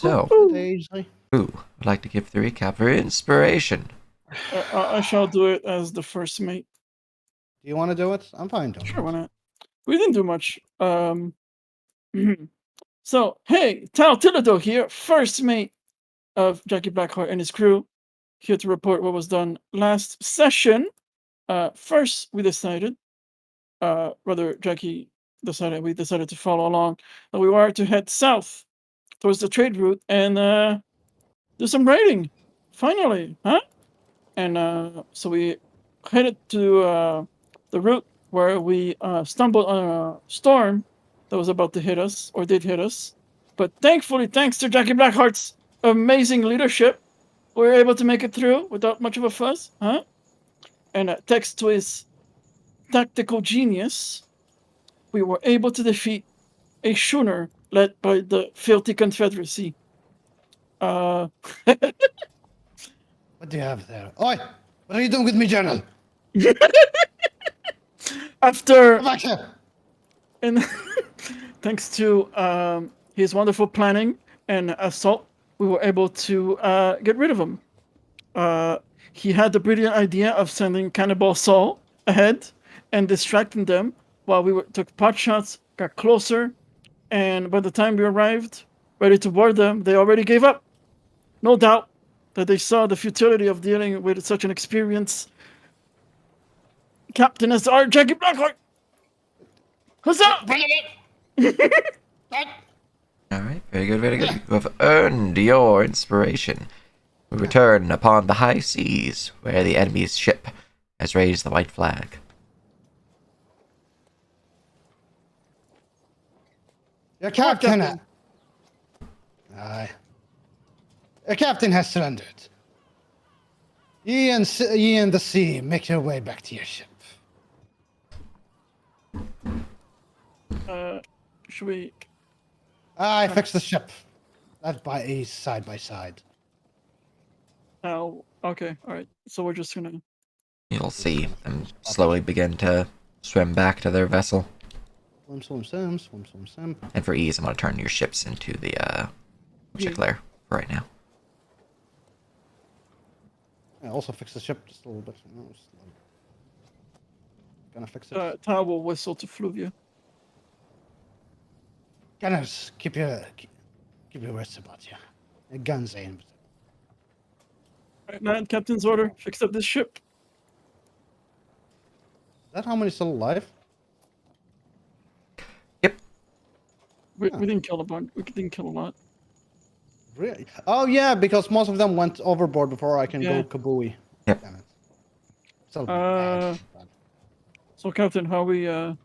So, Daisy. who would like to give the recap for inspiration? I shall do it as the first mate. Do you want to do it? I'm fine doing Sure, it. why not? We didn't do much. So, hey, Tal Tilado here, first mate of Jackie Blackheart and his crew, here to report what was done last session. First, we decided, we decided to follow along, that we were to head south towards the trade route and do some raiding. Finally, huh? And so we headed to the route where we stumbled on a storm that was about to hit us, or did hit us. But thankfully, thanks to Jackie Blackheart's amazing leadership, we were able to make it through without much of a fuss, huh? And thanks to his tactical genius, we were able to defeat a schooner led by the filthy Confederacy. Uh, What do you have there? Oi! What are you doing with me, General? after Come back here! and thanks to his wonderful planning and assault, we were able to get rid of him. He had the brilliant idea of sending Cannibal Saul ahead and distracting them while took pot shots, got closer, and by the time we arrived, ready to board them, they already gave up. No doubt that they saw the futility of dealing with such an experienced captain as our Jackie Blackheart. Huzzah! Bring it in! All right, very good, very good. You have earned your inspiration. We return upon the high seas, where the enemy's ship has raised the white flag. Your captain. Captain. Aye. Your captain has surrendered. Ye and the sea, make your way back to your ship. Should we? I fixed the ship. That by side by side. Oh, okay, all right. So we're just gonna. You'll see them slowly begin to swim back to their vessel. Swim. And for ease, I'm going to turn your ships into the Chiclair for right now. I also fix the ship just a little bit. Gonna fix it. Tao will whistle to Fluvia. Gunners, keep your wits about you. Guns aimed. Right, man, captain's order. Fix up this ship. Is that how many still alive? Yep. We didn't kill a bunch. We didn't kill a lot. Really? Oh yeah, because most of them went overboard before I can Yeah. go kabooey. Yep. Damn it. Still Uh, bad. So, Captain, how we? Hold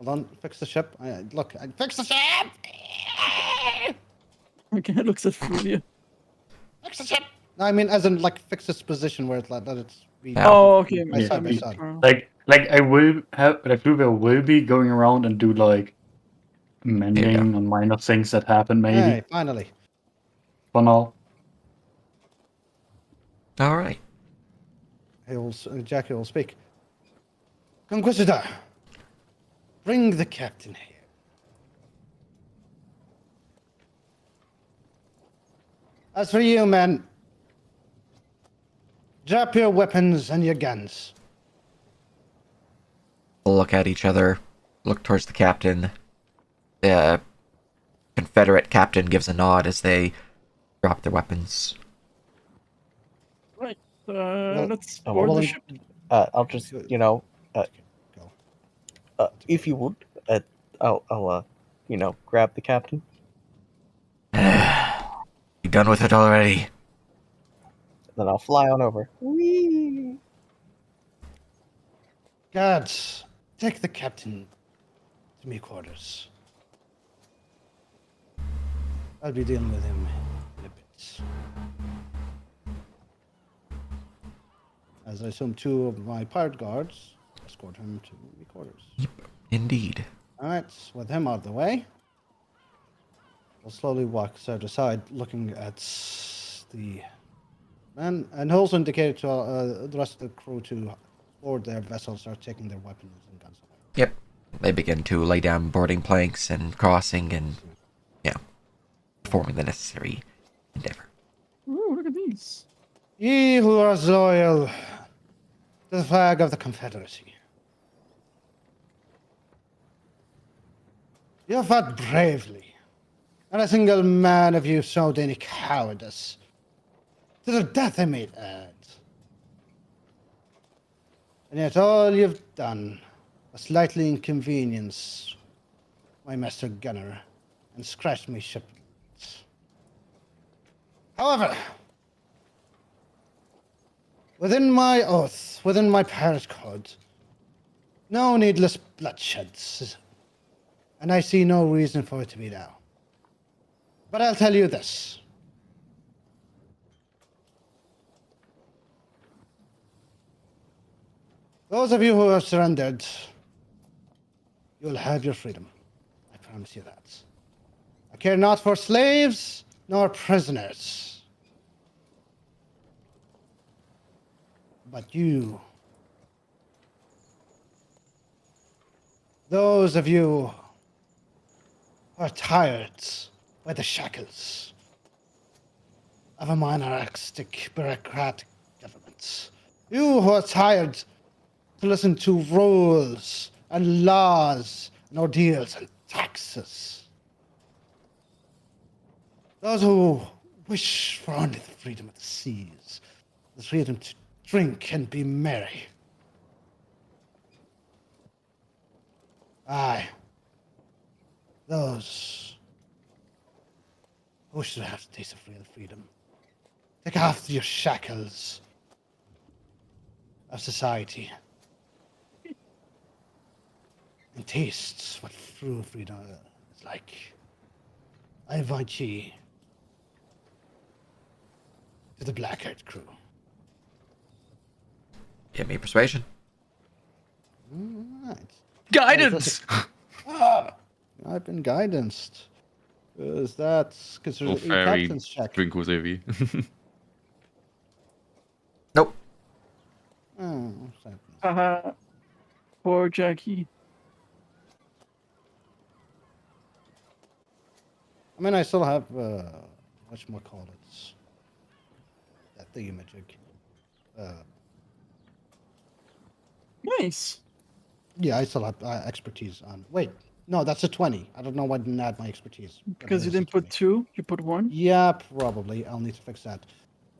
on, fix the ship. Look, I fix the ship. Okay, looks at Fluvia. Fix the ship. No, I mean as in like fix its position where let it's be. Yeah. Oh, okay. By side by maybe side. tomorrow. Like I will have, like Bluebear will be going around and do like mending on minor things that happen maybe Hey, finally. for now. All right. Jackie will speak. Conquistador, bring the captain here. As for you, men, drop your weapons and your guns. We'll look at each other, look towards the captain. The Confederate captain gives a nod as they drop their weapons. Right. Well, Let's oh, board well, the then- ship. I'll just, Good. Go. Go. If you would, I'll grab the captain. You done with it already? Then I'll fly on over. Whee! Guards, take the captain to me quarters. I'll be dealing with him in a bit. As I assume two of my pirate guards escort him to me quarters. Indeed. Alright, with him out of the way, we'll slowly walk side to side, looking at the man, and also indicated to the rest of the crew to board their vessels, start taking their weapons and guns away. Yep. They begin to lay down boarding planks and crossing and... yeah. performing the necessary endeavor. Ooh, look at these. Ye who are loyal to the flag of the Confederacy. You have fought bravely. Not a single man of you showed any cowardice. To the death I may add. And yet all you've done was slightly inconvenience my master gunner and scratch me shipments. However, within my oath, within my pirate code, no needless bloodsheds. And I see no reason for it to be now. But I'll tell you this. Those of you who have surrendered, you'll have your freedom. I promise you that. I care not for slaves nor prisoners. But you, those of you who are tired by the shackles of a monarchistic bureaucratic government, you who are tired to listen to rules and laws and ordeals and taxes. Those who wish for only the freedom of the seas, the freedom to drink and be merry. Aye, those who should have to taste of real freedom. Take off your shackles of society and taste what true freedom is like. I invite ye to the Black-Haired crew. Give me persuasion. Alright. Guidance! I've been guidanced. Is that considered a very captain's check? Twinkles heavy. Nope. Oh, sadness. Haha. Poor Jackie. I mean, I still have, whatchamacallit, that thingamajig. Nice. Yeah, I still have expertise on. Wait, no, that's a 20. I don't know why I didn't add my expertise. but Because it you is a didn't put 20. 2, you put 1. Yeah, probably. I'll need to fix that.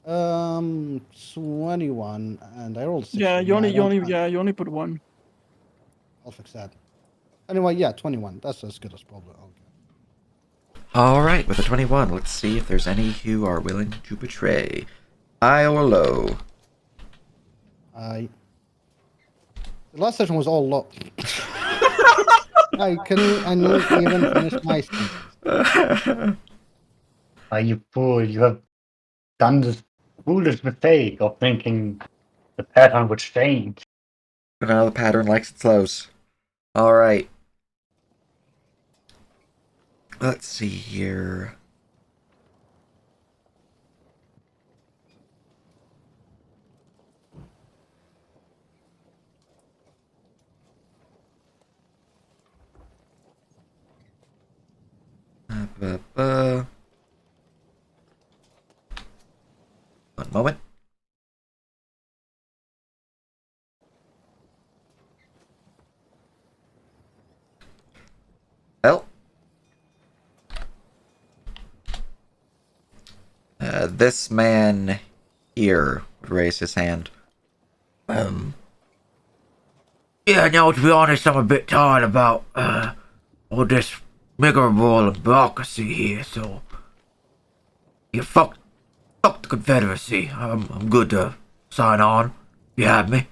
21, and I rolled 16. Yeah, you I only don't- you only put 1. I'll fix that. Anyway, yeah, 21. That's as good as probably. Okay. All right, with a 21, let's see if there's any who are willing to betray. High or low? The last session was all low. I didn't even finish my sentence. Ah, you fool, you have done this foolish mistake of thinking the pattern would change. Now the pattern likes its lows. All right. Let's see here. One moment. Well, this man here would raise his hand. Yeah, no, to be honest, I'm a bit tired about all this rigmarole and bureaucracy here, so you fuck the Confederacy. I'm good to sign on. You have me.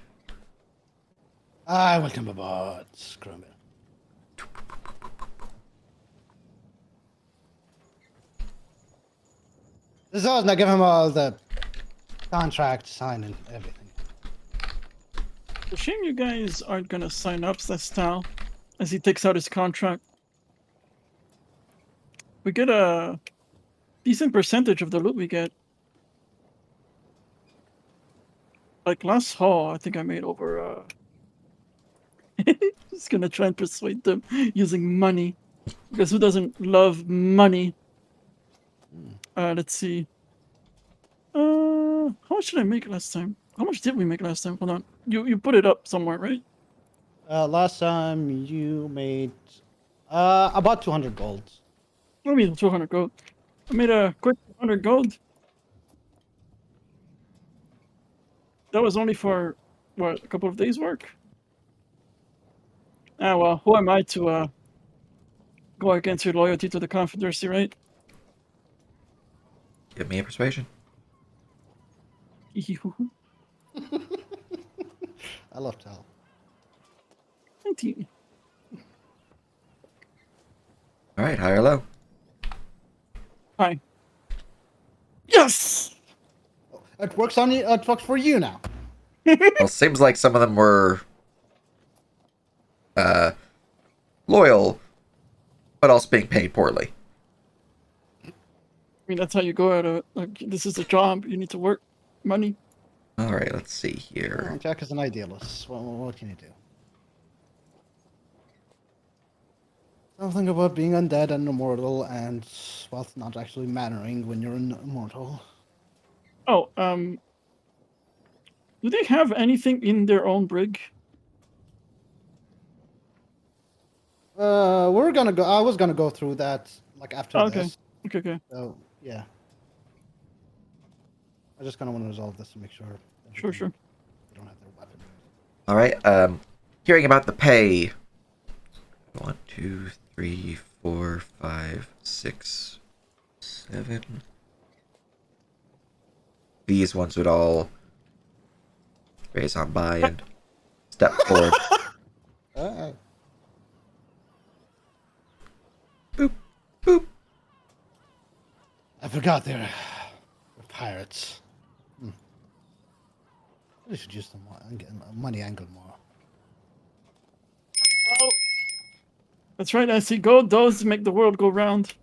Welcome aboard, Scrummy. This is now give him all the contract, sign, and everything. It's a shame you guys aren't gonna sign up this style as he takes out his contract. We get a decent percentage of the loot we get. Like last haul, I think I made over just gonna try and persuade them using money. Because who doesn't love money? Let's see. How much did I make last time? How much did we make last time? Hold on. You put it up somewhere, right? Last time you made about 200 gold. I made 200 gold. I made a quick 100 gold. That was only for what, a couple of days' work. Ah, well, who am I to go against your loyalty to the Confederacy, right? Give me a persuasion. I love Tal. 19. All right, high or low? Hi. Yes. It works on you. It works for you now. Well, seems like some of them were loyal, but also being paid poorly. I mean, that's how you go at it. Like, this is a job. You need to work. Money. All right, let's see here. Well, Jack is an idealist. What can you do? Something about being undead and immortal, and wealth not actually mattering when you're immortal. Oh, do they have anything in their own brig? We're gonna go. I was gonna go through that like after Okay. this. Okay. So yeah, I just kind of want to resolve this to make sure. Sure. They don't have their weapon. All right. Hearing about the pay. 1, 2, 3, 4, 5, 6, 7. These ones would all raise on by and step forward. Boop, boop. I forgot they're pirates. We should use the money angle more. Oh, that's right. I see. Gold does make the world go round.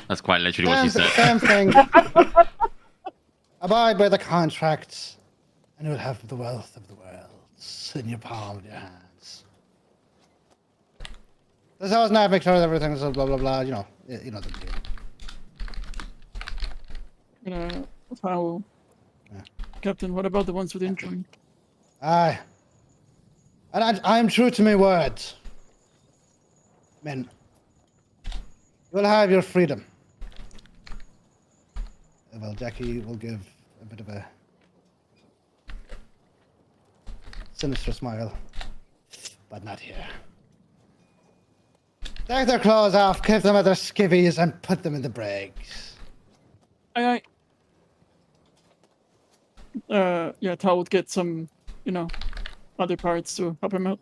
That's quite literally what she said. Same thing. Abide by the contracts, and you'll have the wealth of the world in your palm of your hands. This house now make sure that everything's blah blah blah. You know the deal. How? Yeah. Captain, what about the ones who didn't join? Aye. And I am true to my word. Men, you will have your freedom. Well, Jackie will give a bit of a sinister smile, but not here. Take their clothes off, give them their skivvies, and put them in the brigs. Aye. Yeah, Tal would get some, other parts to help him out.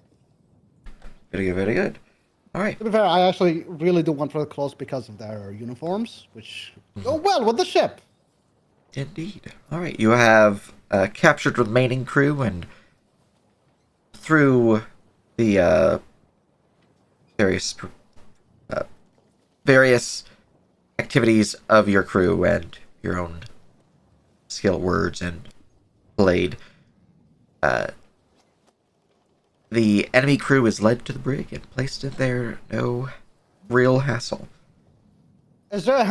Very good, very good. All right. To be fair, I actually really do want for the clothes because of their uniforms, which go well with the ship. Indeed. All right. You have captured the remaining crew, and through the various activities of your crew and your own skill words and blade, the enemy crew is led to the brig and placed in there. No real hassle. Is there a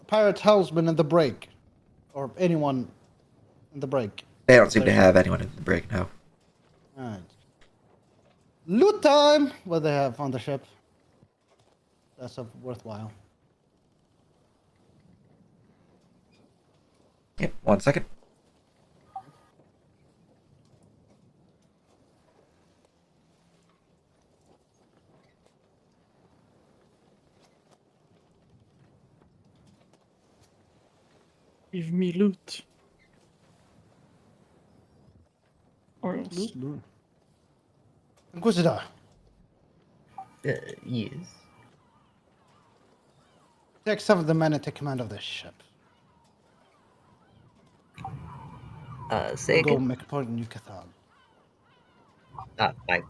pirate helmsman in the brig? Or anyone in the brig? They don't seem to have anyone in the brig, no. Alright. Loot time! What they have on the ship. That's worthwhile. Yep, 1 second. Give me loot. Or else. Loot. Inquisitor, Yes. take some of the men and take command of this ship. Say Go again. make a point in New Cathal. Mike,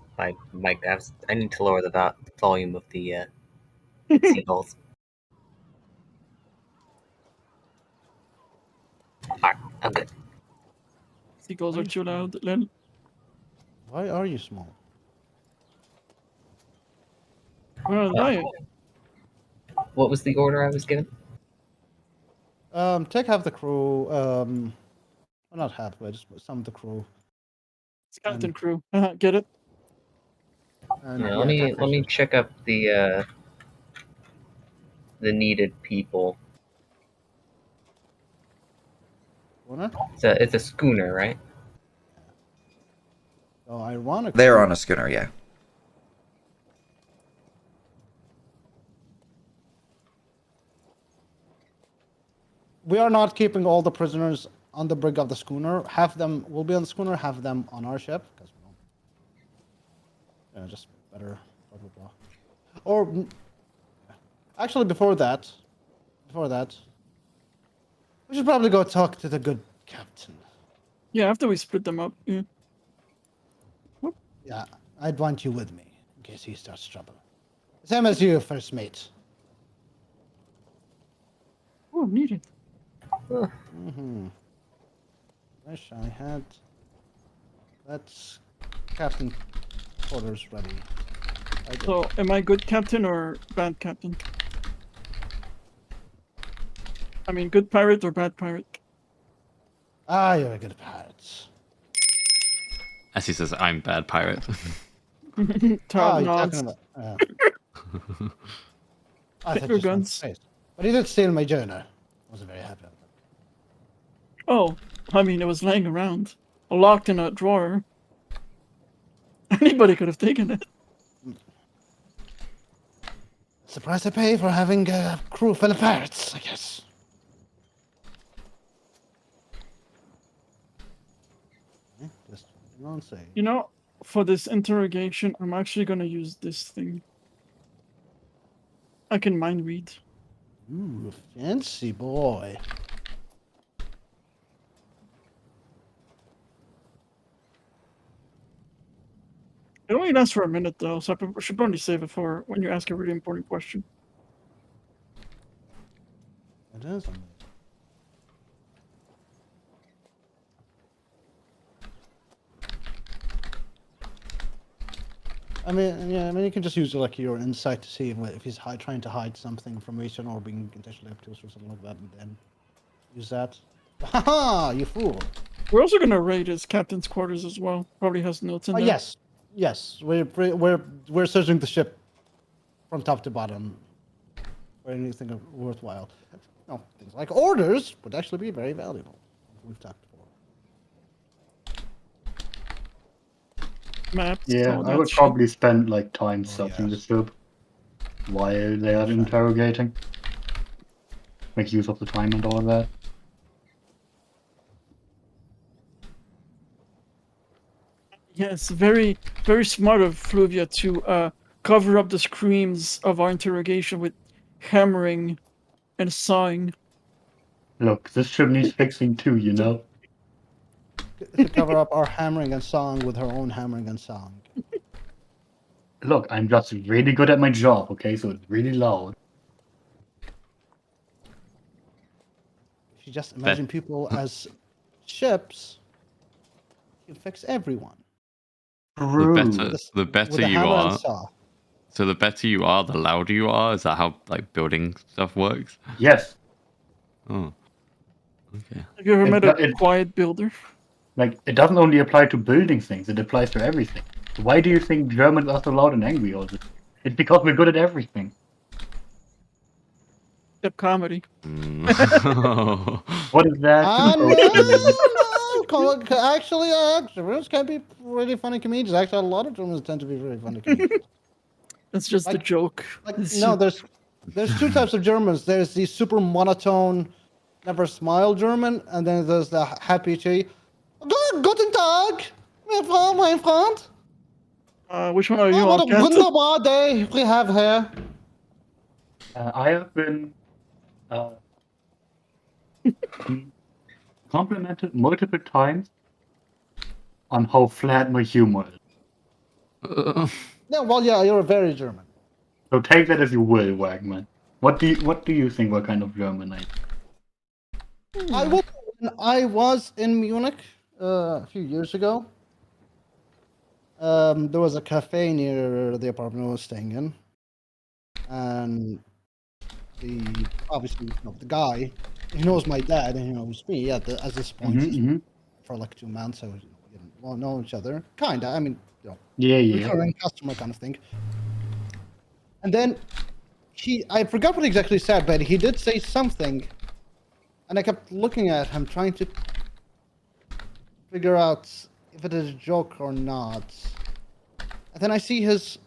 I need to lower the volume of the seagulls. Alright, I'm good. Seagulls are too loud. Len. Why are you small? Well, right. What was the order I was given? Take half the crew. Well, not half, but just some of the crew. Skeleton crew. Get it? And Yeah, take let me research. check up the needed people. Wanna? It's a schooner, right? So ironically, They're on a schooner, yeah. we are not keeping all the prisoners on the brig of the schooner. Half them will be on the schooner, half them on our ship, because just better. Blah blah blah. Or actually, before that, we should probably go talk to the good captain. Yeah, after we split them up. Yeah. Yeah, I'd want you with me in case he starts trouble. Same as you, first mate. Oh, needed. Mm-hmm. Wish I had. That's captain quarters ready. So, am I good captain or bad captain? I mean, good pirate or bad pirate? Ah, you're a good pirate. As he says, I'm bad pirate. Todd You're nods. talking about. I Finger thought you guns. guns. But he did steal my journal. I wasn't very happy about that. Oh, I mean, it was laying around, locked in a drawer. Anybody could have taken it. It's the price I pay for having a crew full of pirates, I guess. Just don't say. You know, for this interrogation, I'm actually gonna use this thing. I can mind read. Ooh, fancy boy. It only lasts for a minute though, so I should probably save it for when you ask a really important question. It is amazing. I mean, yeah, I mean, you can just use like your insight to see if he's trying to hide something from Ethan or being intentionally obtuse or something like that, and then use that. Haha, you fool! We're also gonna raid his captain's quarters as well. Probably has notes in there. Yes, we're searching the ship from top to bottom for anything worthwhile. No, things like orders would actually be very valuable. We've talked before. Maps. Yeah, all I that would shit. probably spend like time Oh, searching the yes. ship while they are interrogating. Make use of the time and all that. Yes, very, very smart of Fluvia to cover up the screams of our interrogation with hammering and sawing. Look, this ship needs fixing too, you know? To cover up our hammering and song with her own hammering and song. Look, I'm just really good at my job, okay? So it's really loud. If you just imagine people as ships, you fix everyone. True. The better with a you hammer and are. saw. So the better you are, the louder you are. Is that how like building stuff works? Yes. Oh, okay. Have you ever met a It- quiet builder? Like, it doesn't only apply to building things, it applies to everything. Why do you think Germans are so loud and angry all the time? It's because we're good at everything. Except comedy. What is that? No. Actually, Germans can be really funny comedians. Actually, a lot of Germans tend to be really funny comedians. That's just the joke. No, there's two types of Germans. There's the super monotone, never smile German, and then there's the happy G. Guten Tag, my friend. Which one are you What on, a wunderbar day we have here. I have been complimented multiple times on how flat my humor is. Yeah, well, yeah, you're very German. So take that as you will, Wagman. What do you think? What kind of German I am? I was in Munich a few years ago. There was a cafe near the apartment I was staying in, and the guy he knows my dad and he knows me. Yeah, at this point, he's Mm-hmm. for like 2 months, so we didn't well know each other. Kinda. I mean, Yeah, yeah. recurring customer kind of thing. And then I forgot what he exactly said, but he did say something, and I kept looking at him, trying to figure out if it is a joke or not. And then I see his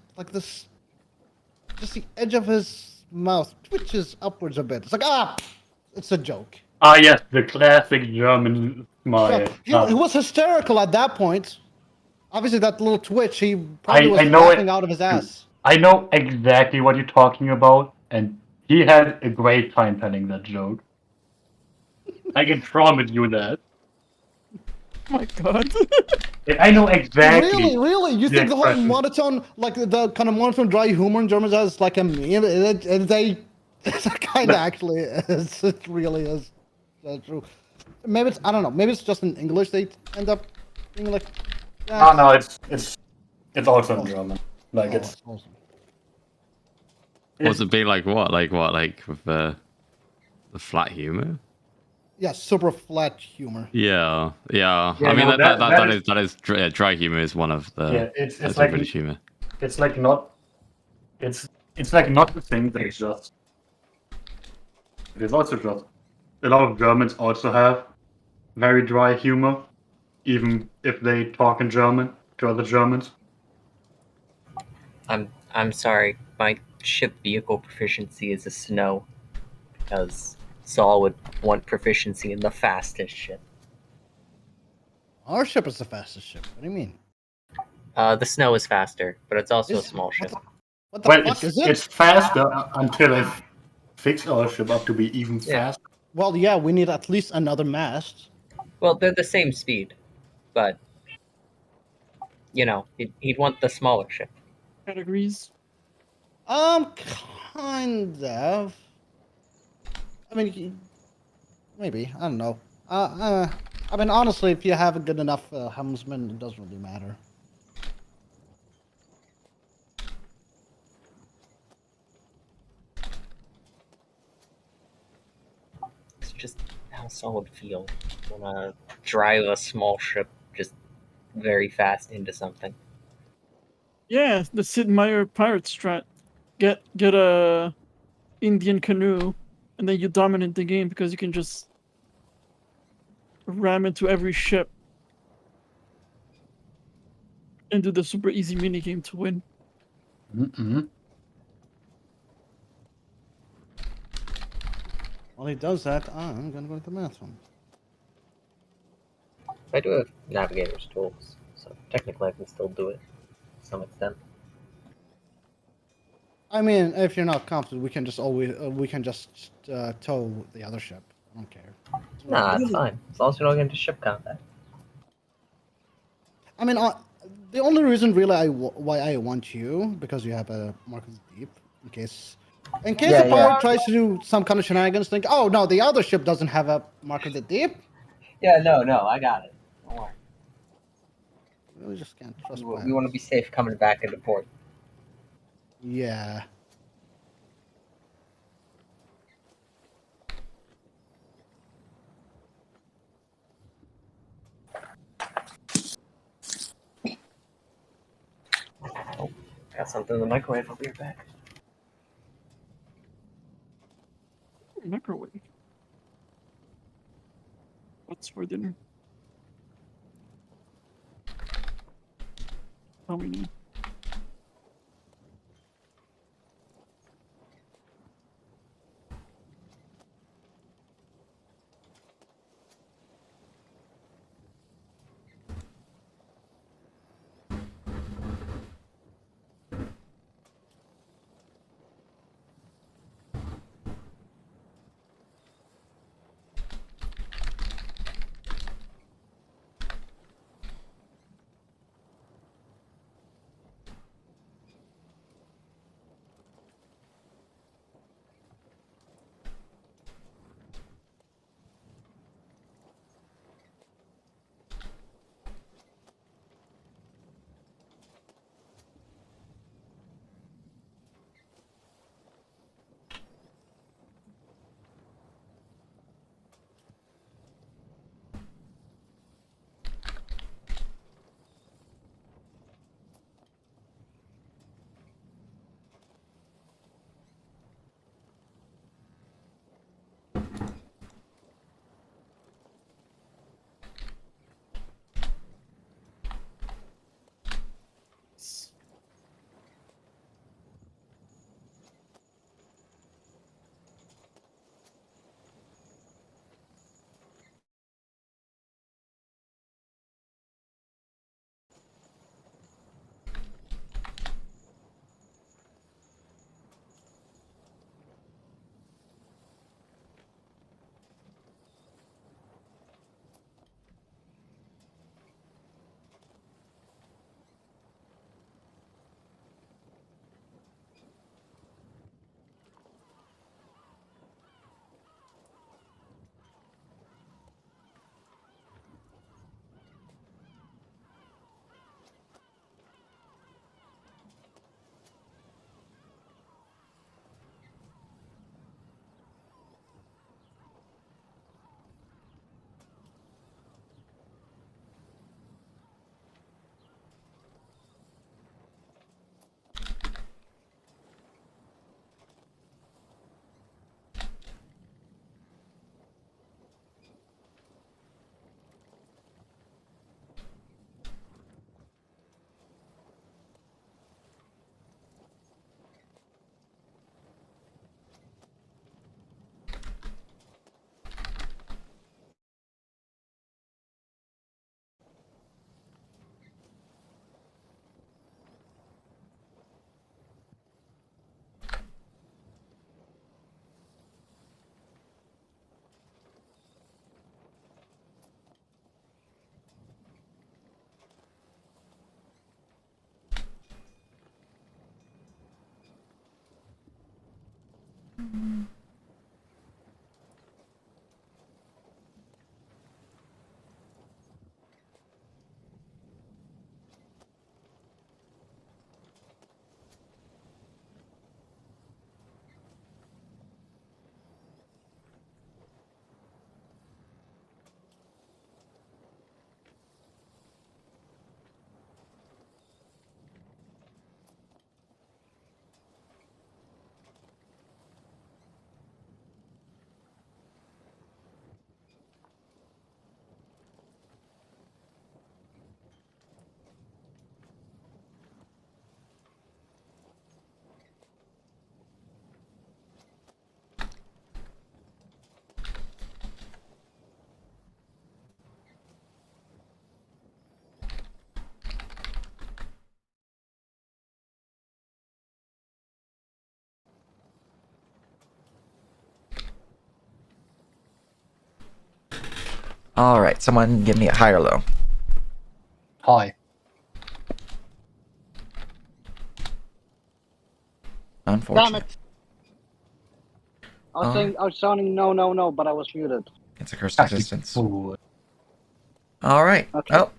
just the edge of his mouth twitches upwards a bit. It's like it's a joke. Ah, yes, the classic German Yeah, smile. he was hysterical at that point. Obviously, that little twitch, he probably I was know laughing it. out of his ass. I know exactly what you're talking about, and he had a great time telling that joke. I can promise you that. Oh my god. I know exactly Really? You the think the whole expression. monotone, like the kind of monotone dry humor in German is like a meme? It's kind of actually is. It really is. That's true. Maybe I don't know. Maybe it's just in English they end up being like. Oh no, it's also in German. Like Oh, it's that's awesome. Was it be like what? Like what? Like with the flat humor? Yeah, super flat humor. Yeah, yeah. Yeah, I mean no, that is dry humor is one of the yeah. It's types of like British humor. it's like not it's like not the thing that it's just. It is also just a lot of Germans also have very dry humor, even if they talk in German to other Germans. I'm sorry. My ship vehicle proficiency is a snow, because Saul would want proficiency in the fastest ship. Our ship is the fastest ship. What do you mean? The snow is faster, but it's also a Is- small ship. What the Well, fuck is it? it's faster until I fix our ship up to be even Yeah. faster. Well, yeah, we need at least another mast. Well, they're the same speed, but he'd want the smaller ship. Categories. Kind of. I mean, maybe. I don't know. I mean, honestly, if you have a good enough helmsman, it doesn't really matter. It's just how Saul would feel when drive a small ship just very fast into something. Yeah, the Sid Meier pirate strat. Get a Indian canoe, and then you dominate the game because you can just ram into every ship and do the super easy mini game to win. Mm-hmm. While he does that, I'm gonna go to the bathroom. I do have navigator's tools, so technically I can still do it to some extent. I mean, if you're not confident, we can just tow the other ship. I don't care. Nah, it's fine. As long as we don't get into ship combat. I mean, the only reason really why I want you because you have a Mark of the Deep in case Yeah, the pirate tries to do some kind of shenanigans. Think, oh no, the other ship doesn't have a Mark of the Deep. Yeah, no, I got it. Don't worry. We just can't trust We pirates. want to be safe coming back into port. Yeah. Got something in the microwave. I'll be right back. Microwave. What's for dinner? Tell me now. All right, someone give me a high or low. Hi. Unfortunate. Damn it! I was Oh. saying, I was sounding no, but I was muted. It's a cursed Actually, existence. fool. All right. Okay. Oh,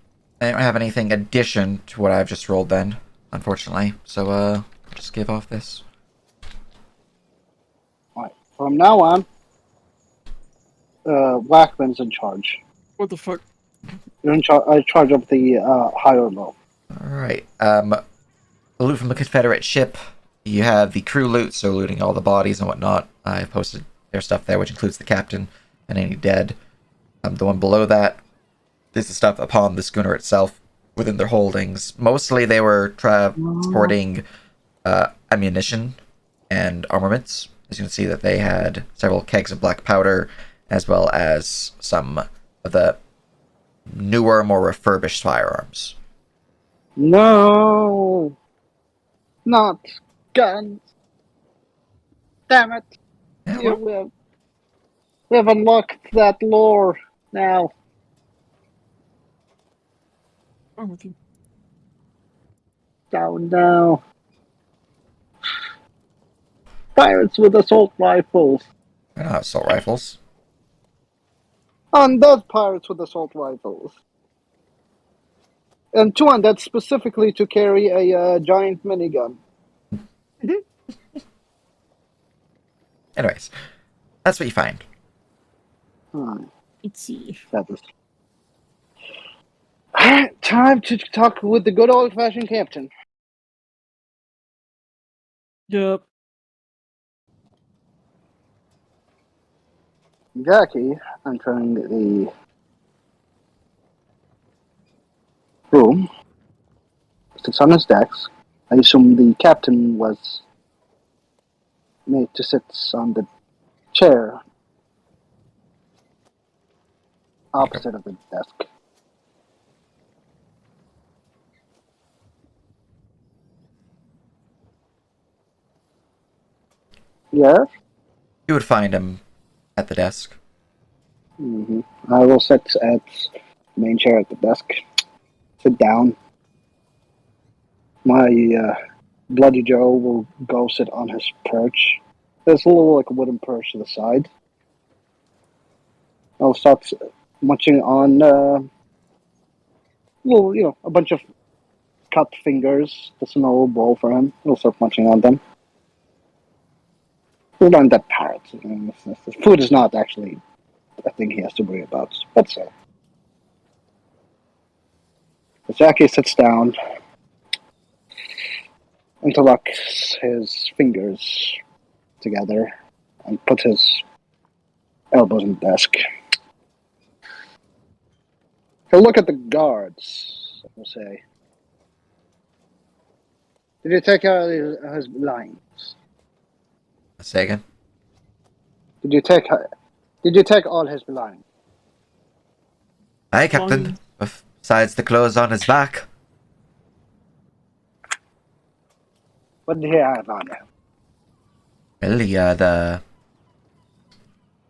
I don't have anything addition to what I've just rolled then, unfortunately. So I'll just give off this. Alright. From now on, Whackman's in charge. What the fuck? You're in charge of the high or low. All right. Loot from the Confederate ship. You have the crew loot, so looting all the bodies and whatnot. I've posted their stuff there, which includes the captain and any dead. The one below that is the stuff upon the schooner itself within their holdings. Mostly they were transporting ammunition and armaments. As you can see that they had several kegs of black powder, as well as some of the newer, more refurbished firearms. No! Not guns! Damn it! Yeah, Yeah, well, we have unlocked that lore now. What's wrong with you? Down now. Pirates with assault rifles. they're not assault rifles. Undead pirates with assault rifles. And two undead specifically to carry a giant minigun. Anyways, that's what you find. Let's see. That is. Alright, time to talk with the good old fashioned captain. Yep. Jackie entering the room, sits on his desk. I assume the captain was made to sit on the chair opposite of the desk. Yes? You would find him at the desk. Mm-hmm. I will sit at the main chair at the desk. Sit down. My Bloody Joe will go sit on his perch. There's a little like wooden perch to the side. I'll start munching on, a bunch of cut fingers. There's an old bowl for him. He'll start munching on them. We'll learn that parrots. Food is not actually a thing he has to worry about. But so. Jackie sits down, interlocks his fingers together, and put his elbows on the desk. He'll look at the guards, I will say. Did you take out his belongings? Say again? Did you take all his belongings? Aye, Captain. Besides the clothes on his back. What did he have on him? Well, he had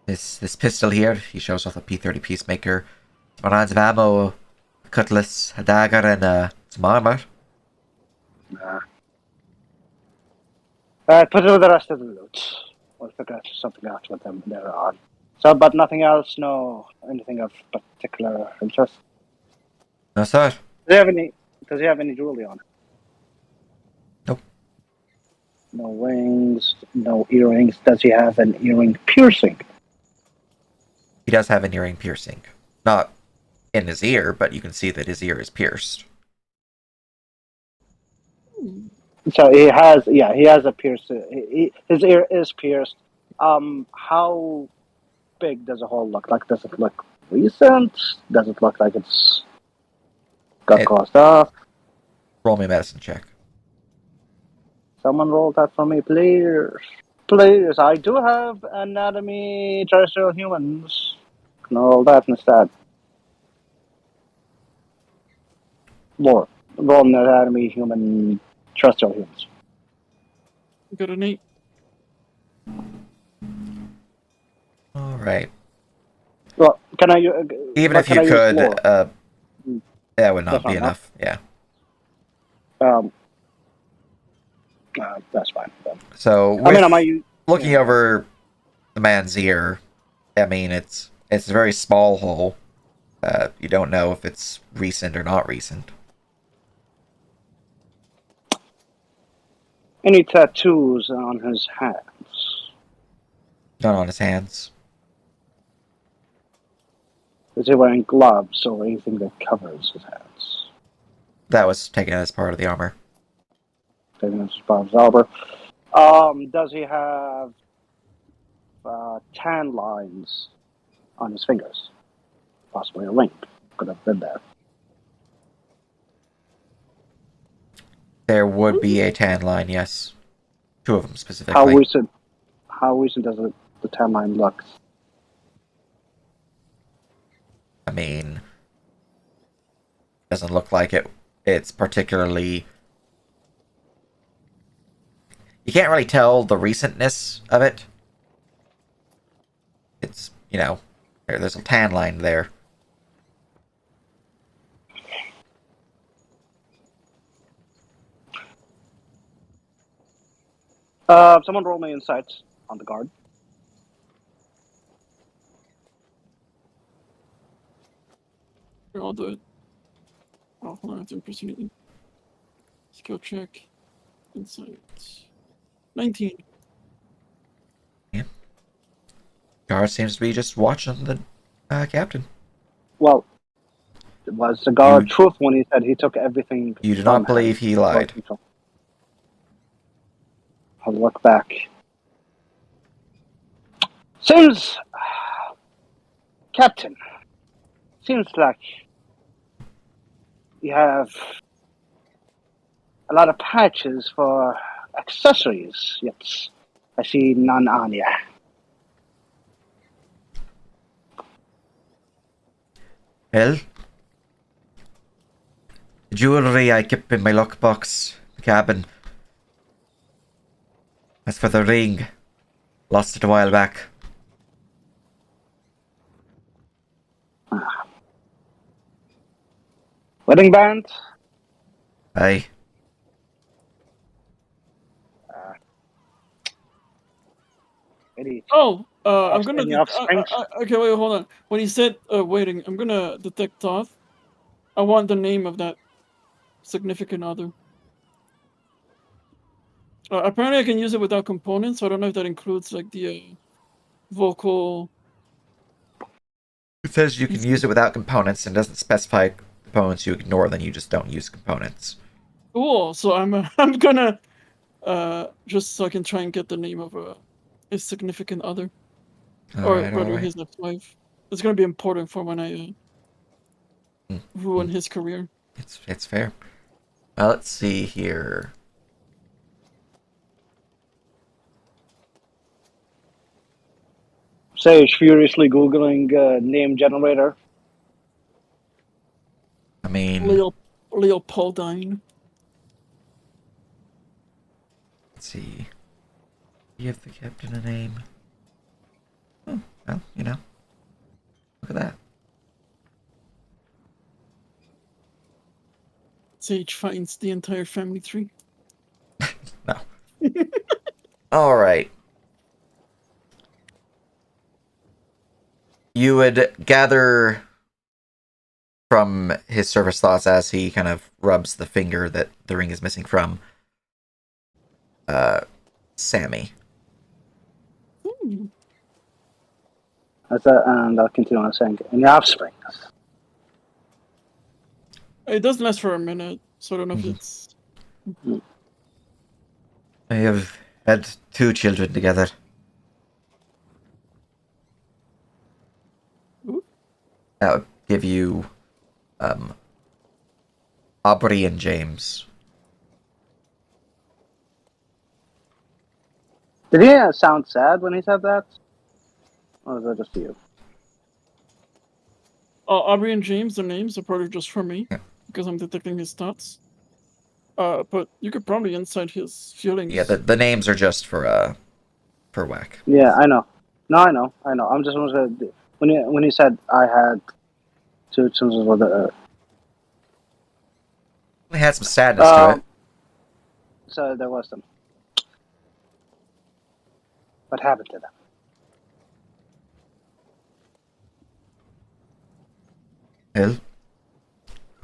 this pistol here. He shows off a P30 Peacemaker. Some rounds of ammo, a cutlass, a dagger, and some armor. Put it with the rest of the loot. We'll figure something out with them later on. So, but nothing else? No, anything of particular interest? No, sir. Does he have any jewelry on? Nope. No rings, no earrings. Does he have an earring piercing? He does have an earring piercing. Not in his ear, but you can see that his ear is pierced. So he has a piercing. His ear is pierced. How big does the hole look like? Does it look recent? Does it look like it's got caused off? Roll me a medicine check. Someone roll that for me, please. Please, I do have anatomy terrestrial humans. Can I roll that instead? Roll anatomy human terrestrial humans. Got an 8. Alright. Well, can I? Even but if can you I use could, lore? that would not That's be not enough. Yeah. That's fine then. So I with mean, I might use. looking yeah. over the man's ear, I mean it's a very small hole. You don't know if it's recent or not recent. Any tattoos on his hands? Not on his hands. Is he wearing gloves or anything that covers his hands? That was taken as part of the armor. Taking his Bob's albert. Does he have tan lines on his fingers? Possibly a ring. Could have been there. There would be a tan line, yes. 2 of them How specifically. recent? How recent does the tan line look? I mean, doesn't look like it. It's particularly. You can't really tell the recentness of it. It's, there's a tan line there. Someone roll me insights on the guard. I'll do it. Oh, hold on, I have to impersonate you. Skill check. Insight. 19. Guard seems to be just watching the captain. Well, was the guard You- truth when he said he took everything? You do from not believe him? he lied. I'll look back. Seems, Captain, seems like you have a lot of patches for accessories, yet I see none on you. Well, the jewellery I kept in my lockbox, the cabin. As for the ring, lost it a while back. Wedding band? Aye. Any Oh, I'm gonna. any offsprings? Okay, wait, hold on. When he said waiting, I'm gonna detect thought. I want the name of that significant other. Apparently, I can use it without components. So I don't know if that includes like the vocal. It says you can use it without components and doesn't specify components you ignore, then you just don't use components. Cool. So I'm I'm gonna just so I can try and get the name of his significant other, or Alright, rather alright. his ex-wife. It's gonna be important for when I ruin his career. It's fair. Well, let's see here. Sage furiously googling name generator. I mean, Leopoldine. let's see. Give the captain a name. Oh, well, look at that. Sage finds the entire family tree. No. Alright. You would gather from his surface thoughts as he kind of rubs the finger that the ring is missing from Sammy. And I'll continue on saying, any offsprings? It does last for a minute, so I don't know if it's. I have had 2 children together. Ooh. That would give you Aubrey and James. Did he sound sad when he said that? Or was that just you? Aubrey and James, their names are probably just for me, Yeah. because I'm detecting his thoughts. But you could probably insight his feelings. Yeah, the names are just for whack. Yeah, I know. No, I know. I'm just going to When you said I had two children with the It had some sadness to it. so there was some. What happened to them? Well,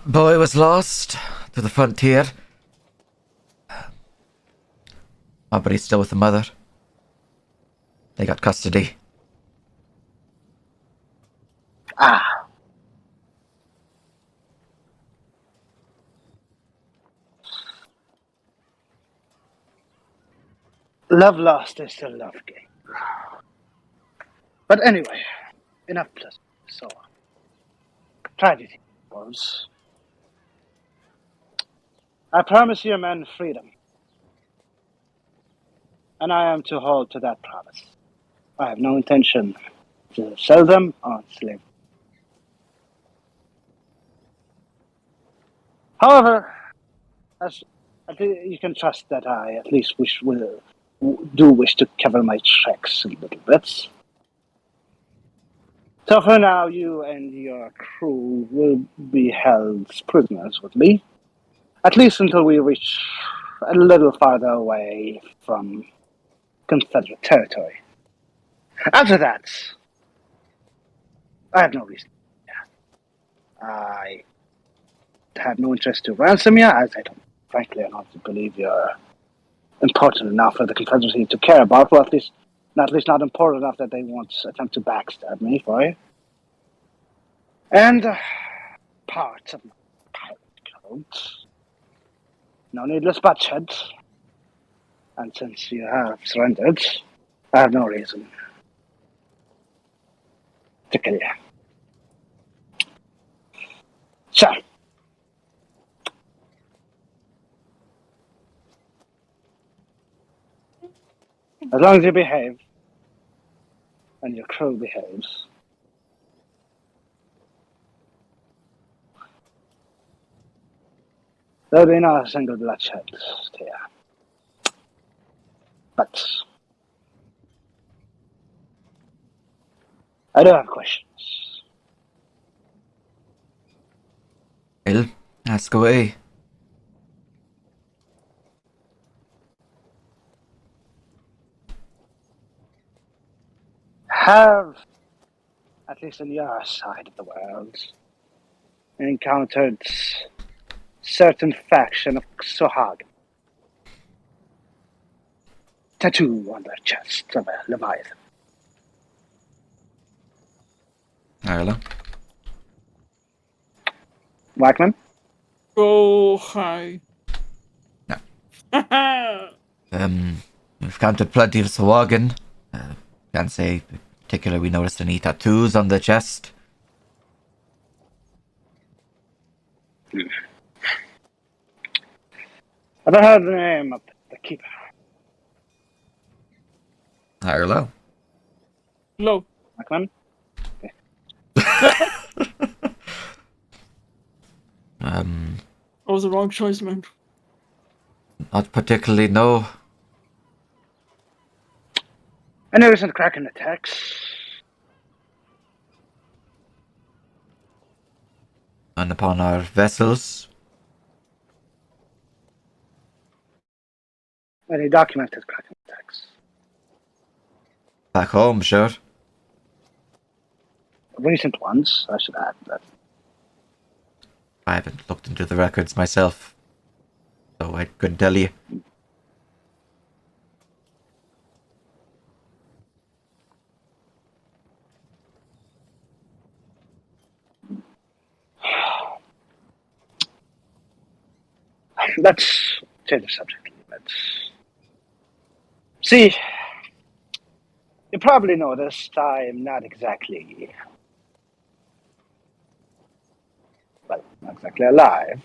boy was lost to the frontier. Oh, but he's still with the mother. They got custody. Ah. Love lost is still love gained. But anyway, enough plus. So, tragedy was. I promise your men freedom. And I am to hold to that promise. I have no intention to sell them or enslave them. However, as you can trust that I at least do wish to cover my tracks a little bit. So for now, you and your crew will be held prisoners with me, at least until we reach a little farther away from Confederate territory. After that, I have no reason. I have no interest to ransom you, as I don't, frankly, I don't believe you're important enough for the Confederacy to care about. Well, at least not important enough that they won't attempt to backstab me for it. And parts of my pirate code. No needless bloodshed. And since you have surrendered, I have no reason to kill you. So, as long as you behave, and your crew behaves, there'll be not a single bloodshed here. But I do have questions. Well, ask away. Have, at least in your side of the world, encountered certain faction of Sohag. Tattoo on their chest of a Leviathan. Arlo. Whackman? Go high. No. We've counted plenty of Sawagan. Can't say in particular we noticed any tattoos on the chest. Have I heard the name of the keeper? High or low? Low. Whackman? That was the wrong choice, man. Not particularly, no. Any recent Kraken attacks? And upon our vessels. Any documented Kraken attacks? Back home, sure. Recent ones, I should add that. I haven't looked into the records myself, so I couldn't tell you. Let's change the subject a little bit. See, you probably noticed I'm not exactly, well, not exactly alive.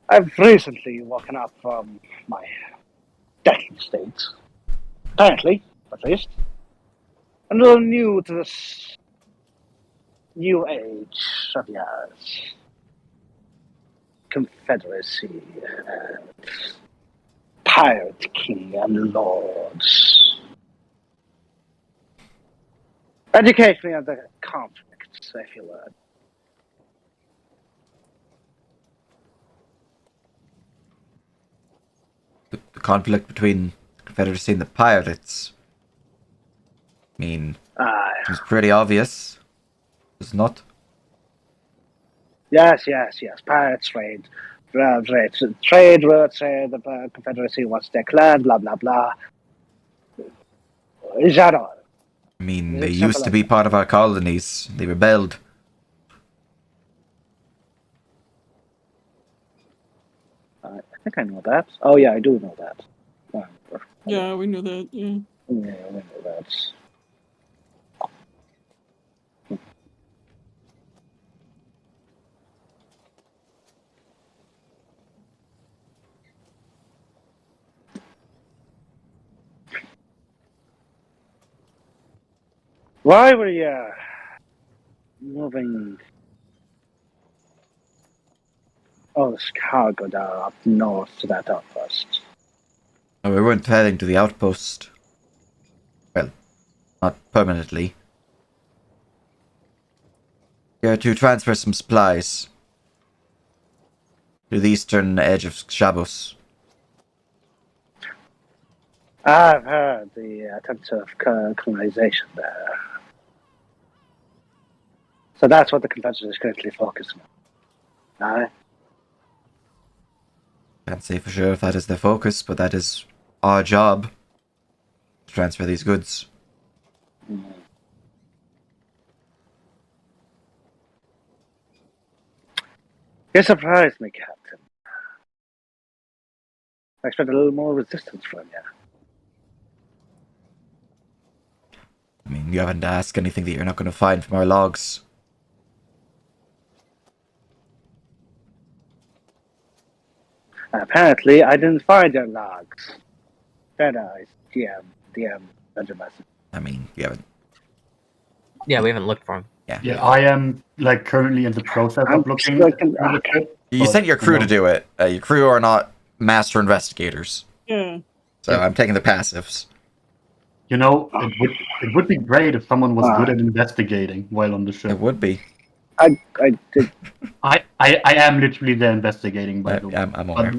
I've recently woken up from my deathly state. Apparently, at least. I'm a little new to this new age of yours. Confederacy, Pirate King and Lords. Educate me on the conflicts, if you would. The conflict between the Confederacy and the pirates. I mean, it's pretty obvious. It's not. Yes. Pirates trade. Trade routes, the Confederacy wants to declare, blah, blah, blah. Is that all? I mean, Is they it used simple to as be that? part of our colonies. They rebelled. I think I know that. Oh, yeah, I do know that. Yeah, we knew that. Yeah. Yeah, I know that. Why were you moving all this cargo down up north to that outpost? No, we weren't heading to the outpost. Well, not permanently. Here to transfer some supplies to the eastern edge of Shabos. I've heard the attempts of colonization there. So that's what the Confederacy is currently focusing on. Aye? Can't say for sure if that is their focus, but that is our job. To transfer these goods. You surprised me, Captain. I expect a little more resistance from you. I mean, you haven't asked anything that you're not going to find from our logs. Apparently, I didn't find your logs. Then I DM, Benjamin. I mean, you haven't. Yeah, we haven't looked for him. Yeah, I am like currently in the process I'm of looking stuck through in- the ship. You sent your crew to do it. Your crew are not master investigators. Yeah. So I'm taking the passives. You know, it would be great if someone was good at investigating while on the It ship. would be. I did. I am literally there investigating, by the way. I'm aware.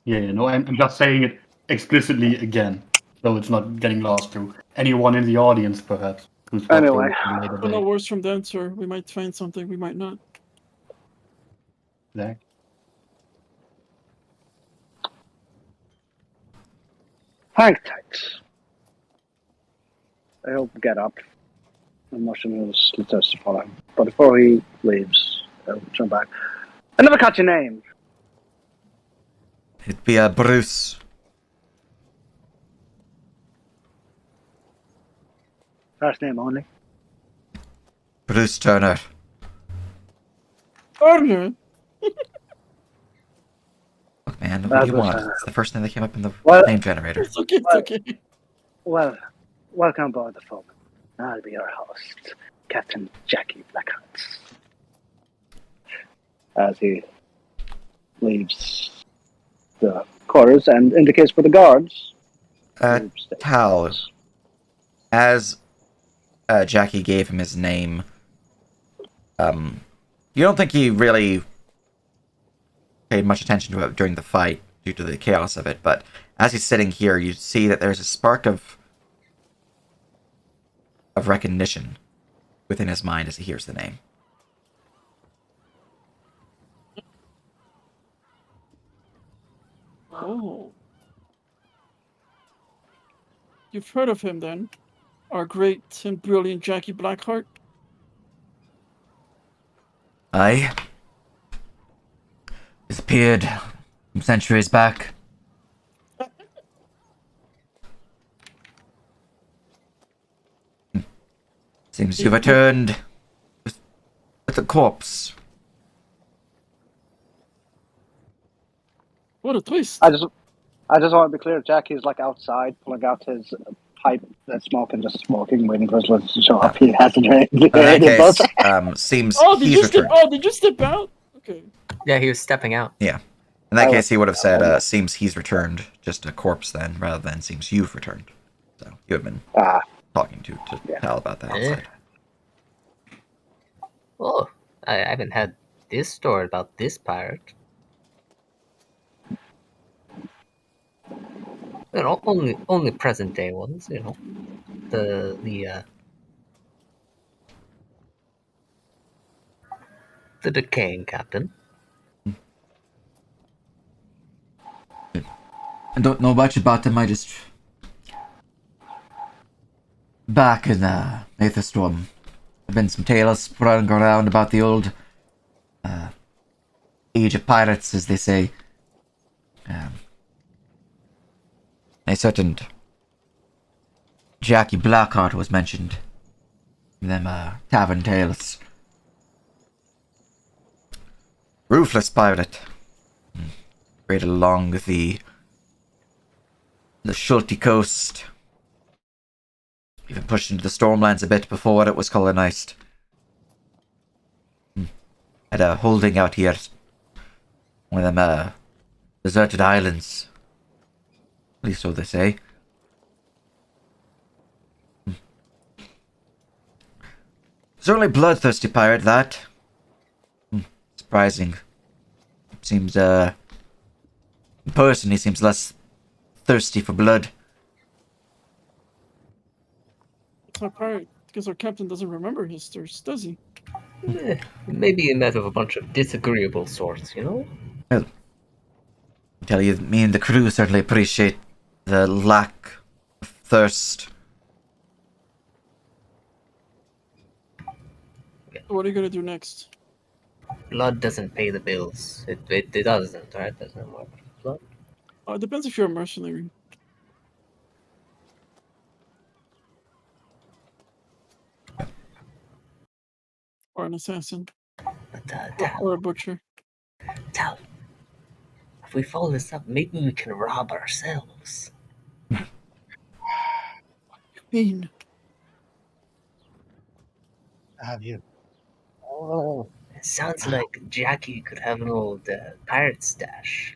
I'm just saying it explicitly again, so it's not getting lost to anyone in the audience, perhaps. Who's Anyway. watching later But no date. worse from them, sir. We might find something, we might not. There. Hang tight. I hope we get up. The motion is just to follow him. But before he leaves, I'll jump back. I never caught your name. It'd be Bruce. First name only. Bruce Turner. Turner! Look, man, what That do you was, want? It's the first name that came up in the Well- name generator. It's okay, it's Well- okay. Well, welcome aboard the Foreman. I'll be your host, Captain Jackie Blackheart. As he leaves the quarters and indicates for the guards. to stay. Tal, as Jackie gave him his name, you don't think he really paid much attention to it during the fight due to the chaos of it, but as he's sitting here, you see that there's a spark of recognition within his mind as he hears the name. Oh. You've heard of him then? Our great and brilliant Jackie Blackheart? Aye. Disappeared some centuries back. Seems you've returned with a corpse. What a twist! I just want to be clear. Jackie's like outside, pulling out his pipe that's smoking, just smoking, waiting for his listeners to show up. He hasn't heard In that any of case, us. seems Oh, did he's you step? returned. Oh, did you step out? Okay. Yeah, he was stepping out. In that case, he would have said, seems he's returned, just a corpse then, rather than seems you've returned. So, you have been Ah, talking to Yeah. Tal about that Eh. outside. Oh, I haven't had this story about this pirate. Only present day ones, the decaying captain. I don't know much about them. I just back in Aetherstorm. There've been some tales running around about the old age of pirates, as they say. A certain Jackie Blackheart was mentioned in them tavern tales. Ruthless pirate. Right along the Schulte coast. Even pushed into the Stormlands a bit before it was colonized. Had a holding out here. One of them deserted islands. At least so they say. Certainly bloodthirsty pirate, that. Surprising. Seems, in person, he seems less thirsty for blood. It's not pirate because our captain doesn't remember his thirst, does he? Maybe he met with a bunch of disagreeable sorts, Well, I tell you, me and the crew certainly appreciate the lack of thirst. What are you gonna do next? Blood doesn't pay the bills. It doesn't, right? Doesn't work. Blood. It depends if you're a mercenary. Or an assassin. But Or a butcher. Tal, if we follow this up, maybe we can rob ourselves. Mean. Have you? Oh, It sounds like Jackie could have an old pirate stash.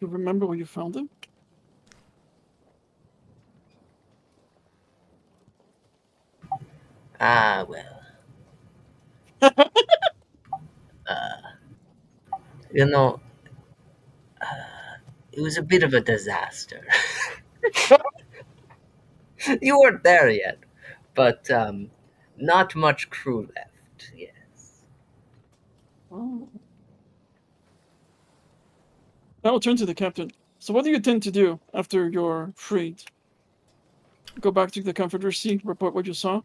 You remember where you found him? Ah, well. You know, it was a bit of a disaster. You weren't there yet, but not much crew left. Yes. Oh. Now I'll turn to the captain. So what do you intend to do after you're freed? Go back to the Confederacy, report what you saw?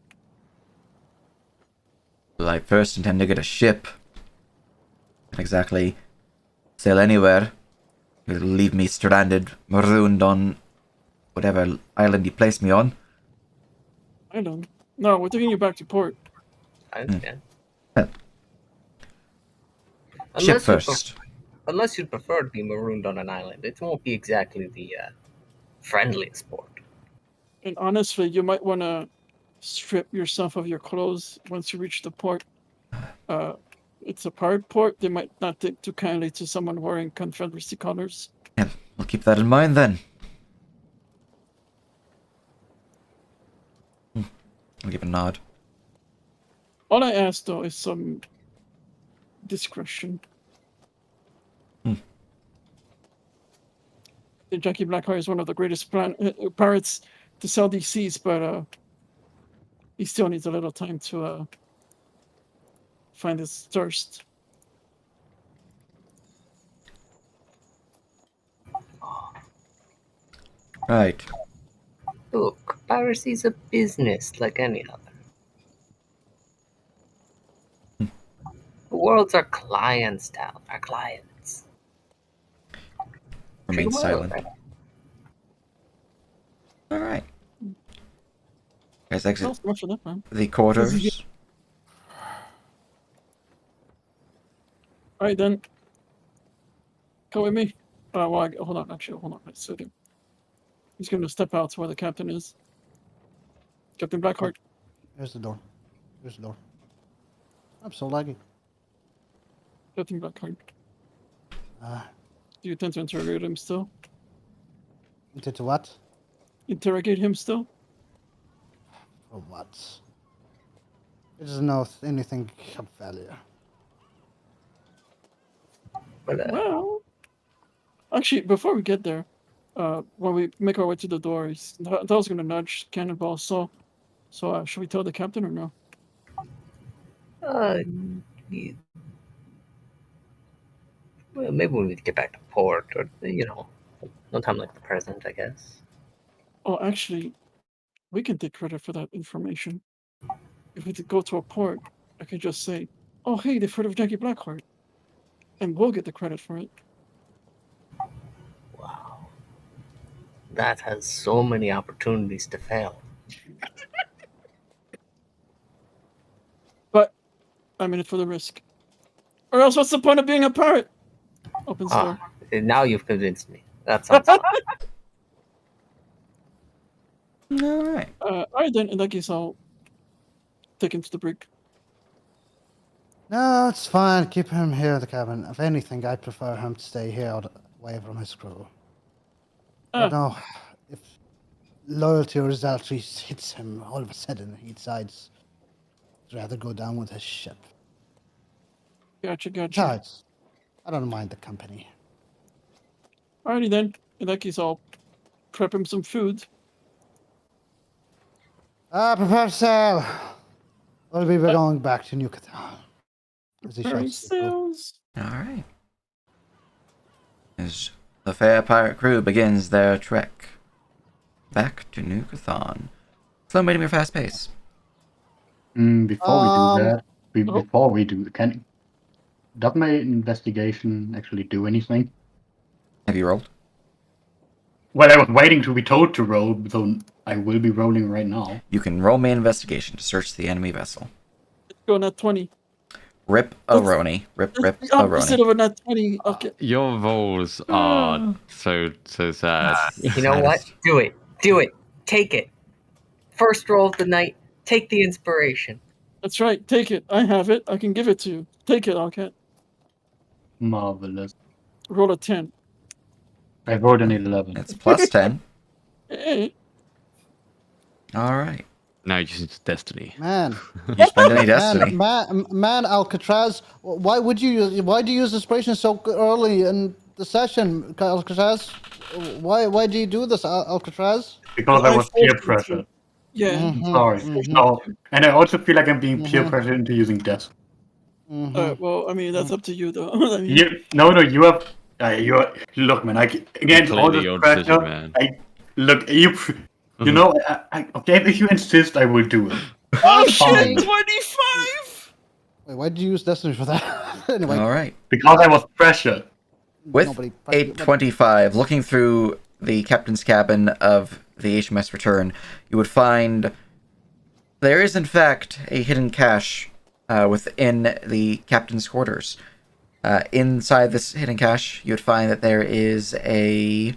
Well, I first intend to get a ship. Can't exactly sail anywhere. It'll leave me stranded, marooned on whatever island you place me on. Island? No, we're taking you back to port. I understand. Ship Unless you first. unless you'd prefer to be marooned on an island, it won't be exactly the friendliest port. And honestly, you might want to strip yourself of your clothes once you reach the port. It's a pirate port. They might not take too kindly to someone wearing Confederacy colors. Yeah, we'll keep that in mind then. I'll give a nod. All I ask, though, is some discretion. Jackie Blackheart is one of the greatest pirates to sail these seas, but he still needs a little time to find his thirst. Right. Look, piracy's a business like any other. The world's our clients, Tal. Our clients. Remain Treat 'em well, silent. right? Alright. Guys, exit Not so much of that, man. the quarters. All right, then. Come with me. Hold on. Actually, hold on. I said him. He's going to step out to where the captain is. Captain Blackheart. there's the door. There's the door. I'm so laggy. Captain Blackheart. Uh, Do you intend to interrogate him still? into what? Interrogate him still? For what? It doesn't know anything of value. But Well, actually, before we get there, when we make our way to the doors, that was gonna nudge Cannonball. So, should we tell the captain or no? y- well, maybe when we get back to port, or no time like the present, I guess. Oh, actually, we can take credit for that information. If we go to a port, I could just say, "Oh, hey, they've heard of Jackie Blackheart," and we'll get the credit for it. Wow, that has so many opportunities to fail. But I'm in it for the risk. Or else, what's the point of being a pirate? Opens the door. Now you've convinced me. That sounds fun. All right. Alright then, in that case, I'll take him to the brig. No, it's fine. Keep him here in the cabin. If anything, I prefer him to stay here away from his crew. I don't know if loyalty or zealotry hits him all of a sudden. He decides to rather go down with his ship. Gotcha. Besides, I don't mind the company. Alrighty then, in that case, I'll prep him some food. Prepare sail. We'll be going back to New Catan. Preparing sails. All right. As the fair pirate crew begins their trek back to New Catan. Slow, medium, or fast pace? Before we do that, oh. before we do, does my investigation actually do anything? Have you rolled? Well, I was waiting to be told to roll, so I will be rolling right now. You can roll me an investigation to search the enemy vessel. Let's go nat 20. Rip-a-roni. That's the opposite Rip-a-roni. of a nat 20. Okay. Your rolls are so sad. You know what? Do it. Take it. First roll of the night. Take the inspiration. That's right. Take it. I have it. I can give it to you. Take it, Alcat. Marvelous. Roll a 10. I rolled an 11. It's plus 10. Hey. All right. Now you just use destiny. Man, You spend any destiny. man, Alcatraz. Why do you use inspiration so early in the session, Alcatraz? Why do you do this, Alcatraz? Because I was peer pressure. Yeah. Mhm, Sorry. mhm. No, and I also feel like I'm being peer pressured into using death. Well, I mean, that's up to you, though. I mean, You have. Look, man. Against all Completely this your pressure, decision, man. You know, okay, if you insist, I will do it. oh, Fine. shit! 25! Wait, why did you use Destiny for that? Anyway, All right. Because I was pressured. With nobody- 825, looking through the captain's cabin of the HMS Return, you would find there is, in fact, a hidden cache within the captain's quarters. Inside this hidden cache, you would find that there is a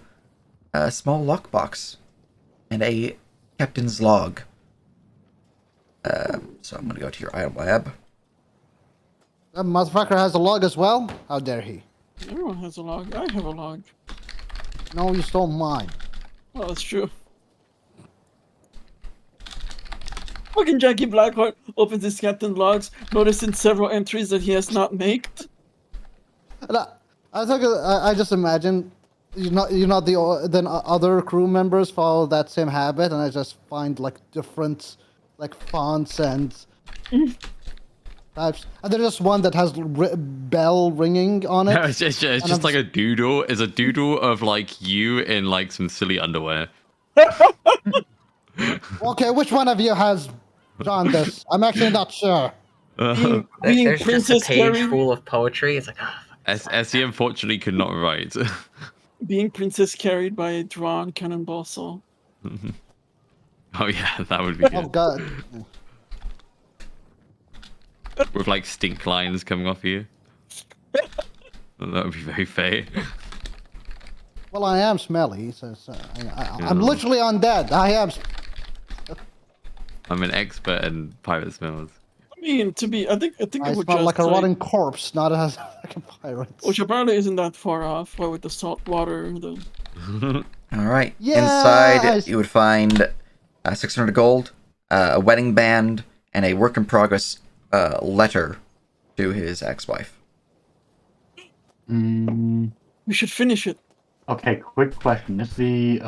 small lockbox and a captain's log. So I'm going to go to your item lab. That motherfucker has a log as well? How dare he? Everyone has a log. I have a log. No, you stole mine. Well, that's true. Fucking Jackie Blackheart opens his captain logs, noticing several entries that he has not made. And I just imagine then other crew members follow that same habit, and I just find like different like fonts and types, and there's just one that has bell ringing on it. No, it's just like a doodle. It's a doodle of like you in like some silly underwear. Okay, which one of you has drawn this? I'm actually not sure. Being There's just a Princess page Carrie, full of poetry. It's like, Essie unfortunately could not write. being Princess carried by a drawn cannonball saw. Oh yeah, that would be Oh good. god. With like stink lines coming off you. That would be very fey. Well, I am smelly, so I'm literally undead. I am. I'm an expert in pirate smells. I mean, I think I it would smell just like a rotting corpse, not as like a pirate. which apparently isn't that far off. What with the salt water, All right. Yeah, Inside, you would find 600 gold, a wedding band, and a work in progress letter to his ex-wife. Mm, We should finish it okay, quick question. Is the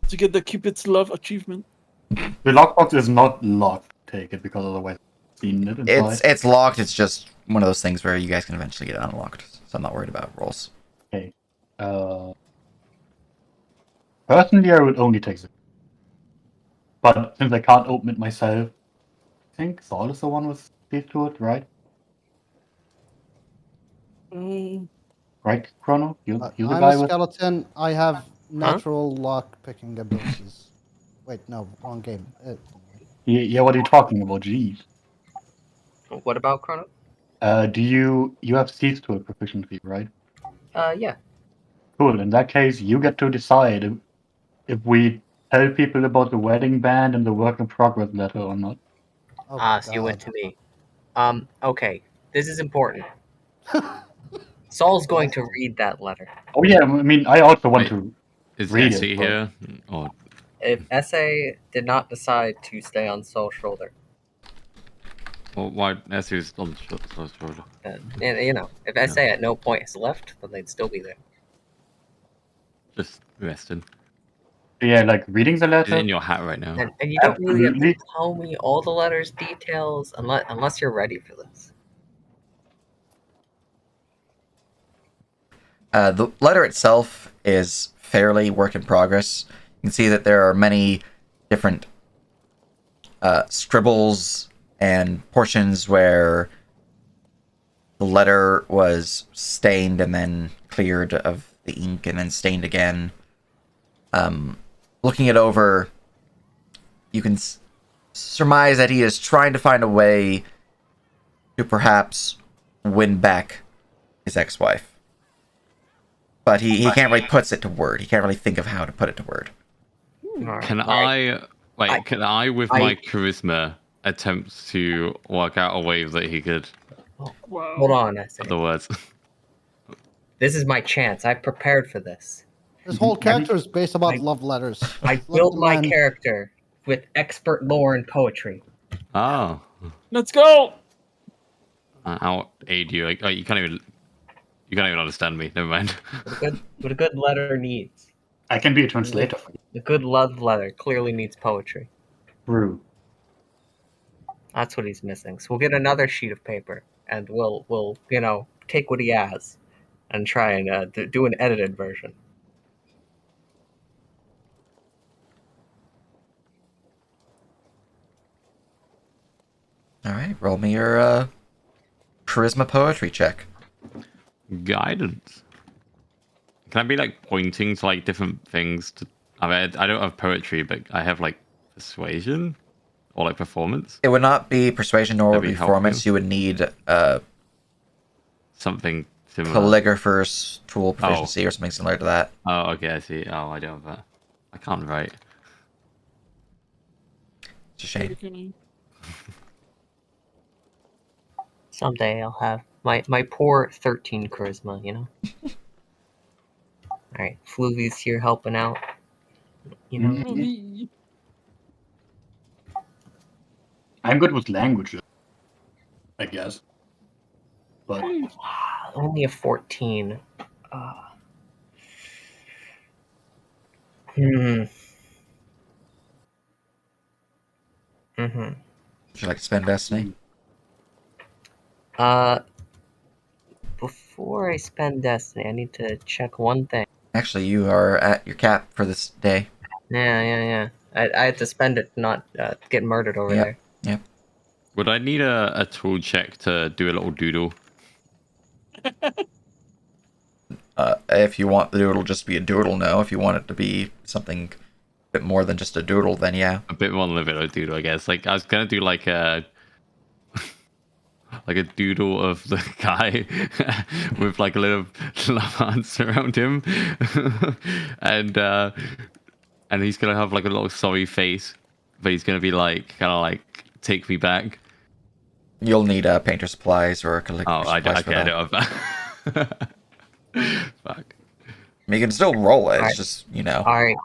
to get the Cupid's love achievement. lockbox is not locked, take it, because otherwise I've seen it inside. It's locked. It's just one of those things where you guys can eventually get it unlocked. So I'm not worried about rolls. Okay. Personally, I would only take it. But since I can't open it myself, I think Saul is the one with keys to it, right? Um, Right, Chrono? You're the I'm guy a with. skeleton. I have natural lock picking abilities. Wait, no, wrong game. Yeah, what are you talking about? Jeez. What about Chrono? Do you have keys to it proficiency, right? Yeah. Cool. In that case, you get to decide if we tell people about the wedding band and the work in progress letter or not. Oh, So you went God. to me. Okay. This is important. Saul's going to read that letter. Oh yeah, I mean, I also want Wait, to Is read Essie it. But here? Or If SA did not decide to stay on Saul's shoulder, why Essie's on the shoulder? if SA at no point has left, then they'd still be there. Just resting. yeah, like reading the She's letter. in your hat right now. And you don't really have to Absolutely. tell me all the letters details unless you're ready for this. The letter itself is fairly work in progress. You can see that there are many different scribbles and portions where the letter was stained and then cleared of the ink and then stained again. Looking it over, you can surmise that he is trying to find a way to perhaps win back his ex-wife. But he can't really put it to word. He can't really think of how to put it to word. Can Alright. Can I, with my charisma, attempt to work out a way that he could wow. Hold on, SA. put the words? This is my chance. I've prepared for this. This whole character is based about I- love letters. I Let built the my man- character with expert lore and poetry. Oh, Let's go. I'll aid you. Like, you can't even understand me. Never mind. What a good letter needs. I can be a translator for you. A good love letter clearly needs poetry. True. That's what he's missing. So we'll get another sheet of paper, and we'll take what he has, and try and do an edited version. All right, roll me your charisma poetry check. Guidance. Can I be like pointing to like different things? I mean, I don't have poetry, but I have like persuasion or like performance. It would not be persuasion nor That'd be performance. helpful. You would need Something similar. calligrapher's tool proficiency or something similar to that. Oh, okay, I see. Oh, I don't have that. I can't write. It's a shame. Someday I'll have my poor 13 charisma. All right, Fluvy's here helping out. Fluffy. I'm good with languages, I guess. But Only a 14. Mm-hmm. Would you like to spend destiny? Before I spend destiny, I need to check one thing. Actually, you are at your cap for this day. Yeah. I had to spend it, not get murdered over there. Yep. Would I need a tool check to do a little doodle? If you want the doodle just to be a doodle, no. If you want it to be something a bit more than just a doodle, then yeah. A bit more than a bit of a doodle, I guess. Like I was gonna do like a like a doodle of the guy with like a little love hearts around him, and he's gonna have like a little sorry face, but he's gonna be like kind of like take me back. You'll need painter supplies or calligraphy Oh, I supplies for that. don't have that. Fuck. I mean, you can still roll it. It's Alright. just, All right.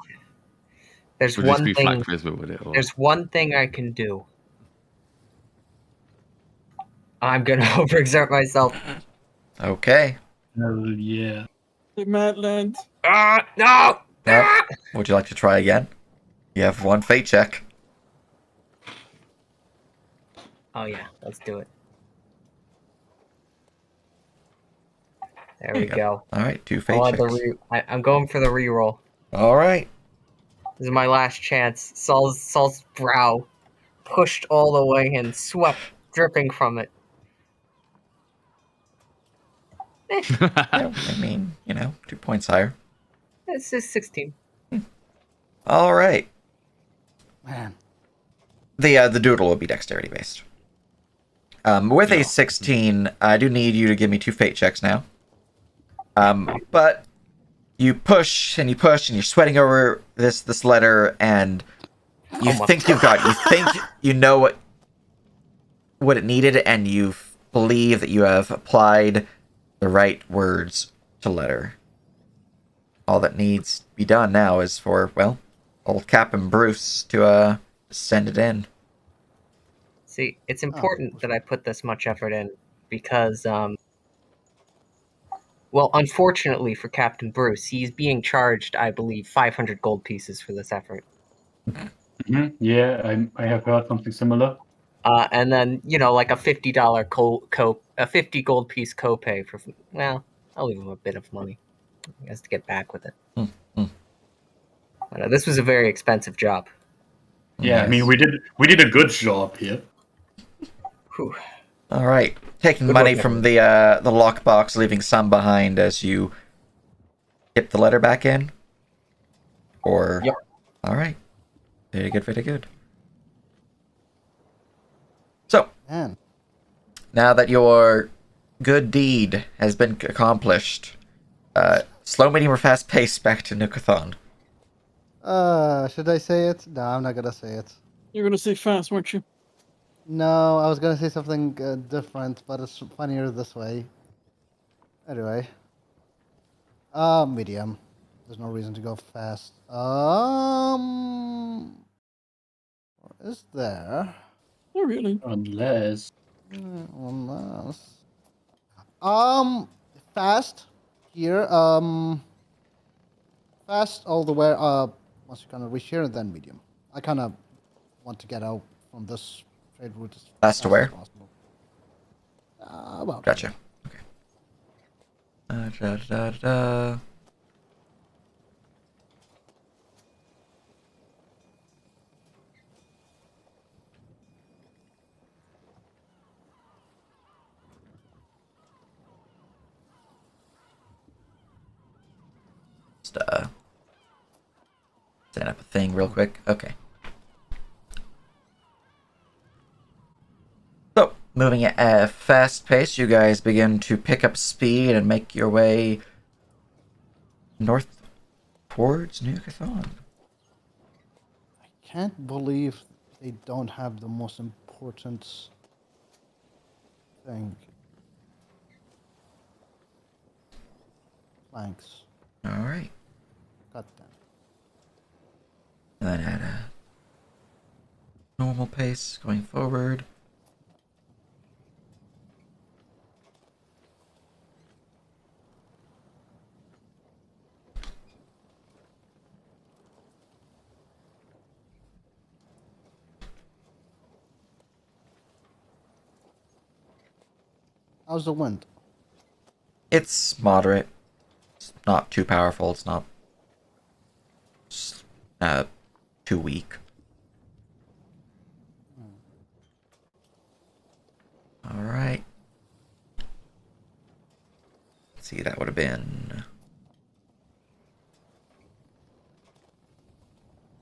There's Would this one be thing. flat charisma with it? Or... There's one thing I can do I'm gonna overexert myself. Okay. Hell yeah. The Madland. No! Yep. Would you like to try again? You have one fate check. Oh yeah, let's do it. There we go. All right, 2 I fate want the checks. I'm going for the reroll. All right. This is my last chance. Saul's brow pushed all the way and sweat dripping from it. Yeah, I mean, 2 points higher. This is 16. All right. Man. The doodle will be dexterity based. With a 16, I do need you to give me 2 fate checks now. But you push and you're sweating over this letter, and you think you think you know what it needed, and you believe that you have applied the right words to letter. All that needs to be done now is for, well, old Captain Bruce to send it in. See, it's important that I put this much effort in because, well, unfortunately for Captain Bruce, he's being charged, I believe, 500 gold pieces for this effort. Mm-hmm. Yeah, I have heard something similar. And then, like a $50 a 50 gold piece copay for, well, I'll leave him a bit of money. He has to get back with it. But, this was a very expensive job. Yeah, Yes. I mean we did a good job here. Whew. All right, taking Good money work, from the lockbox, leaving some behind as you get the letter back in. Or Yep. All right, very good, very good. So Man. now that your good deed has been accomplished, slow, medium, or fast pace back to Nukathon. Should I say it? No, I'm not gonna say it. You're gonna say fast, weren't you? No, I was gonna say something different, but it's funnier this way. Anyway. Medium. There's no reason to go fast. What is there? Not really. Unless Unless. Fast here. Fast all the way. Once you kind of reach here, and then medium. I kind of want to get out from this trade route as Fast to where? as possible. About. Gotcha. Okay. Da, da, da. Just set up a thing real quick. Okay. So, moving at a fast pace, you guys begin to pick up speed and make your way north towards Nukathon. I can't believe they don't have the most important thing. Planks. All right. Got them. And then at a normal pace going forward. How's the wind? It's moderate. It's not too powerful. It's not too weak. All right. Let's see, that would have been.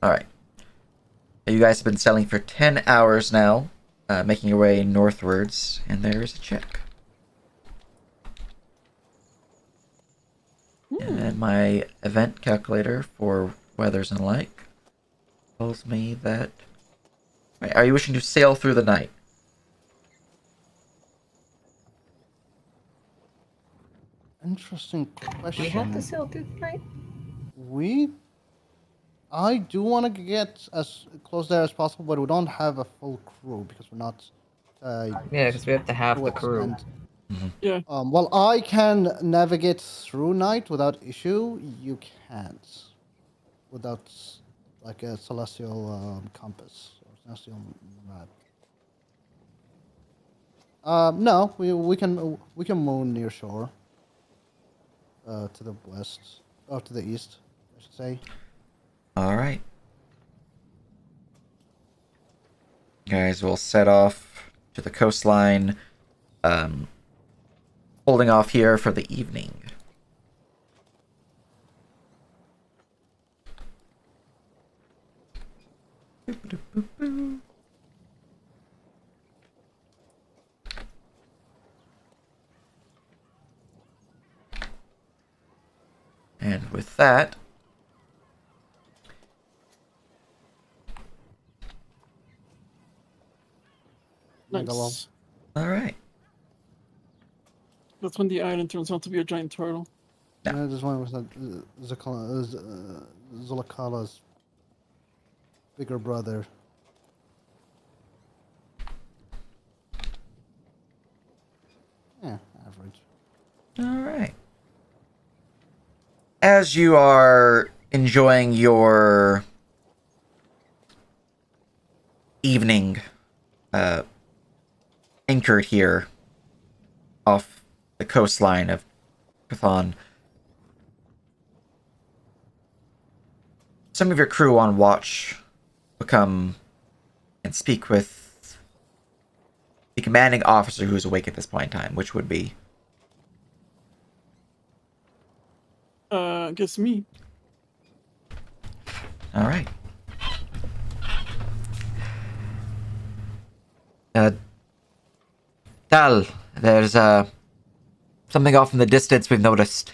All right. You guys have been selling for 10 hours now, making your way northwards, and there is a check. And my event calculator for weathers and like tells me that. Wait, are you wishing to sail through the night? Interesting question. We have to sail through the night? I do want to get as close there as possible, but we don't have a full crew because we're not Yeah, because we have to have the towards crew. end. Yeah. Well, I can navigate through night without issue. You can't, without like a celestial compass or celestial map. No, we can move near shore. To the west, or to the east, I should say. All right. Guys, we'll set off to the coastline, holding off here for the evening. And with that, Nice. all right. That's when the island turns out to be a giant turtle. No. Yeah, this one was Zulakala's bigger brother. Yeah, average. All right. As you are enjoying your evening, anchored here off the coastline of Cthon, some of your crew on watch will come and speak with the commanding officer who's awake at this point in time, which would be I guess me. all right. Tal, there's something off in the distance we've noticed.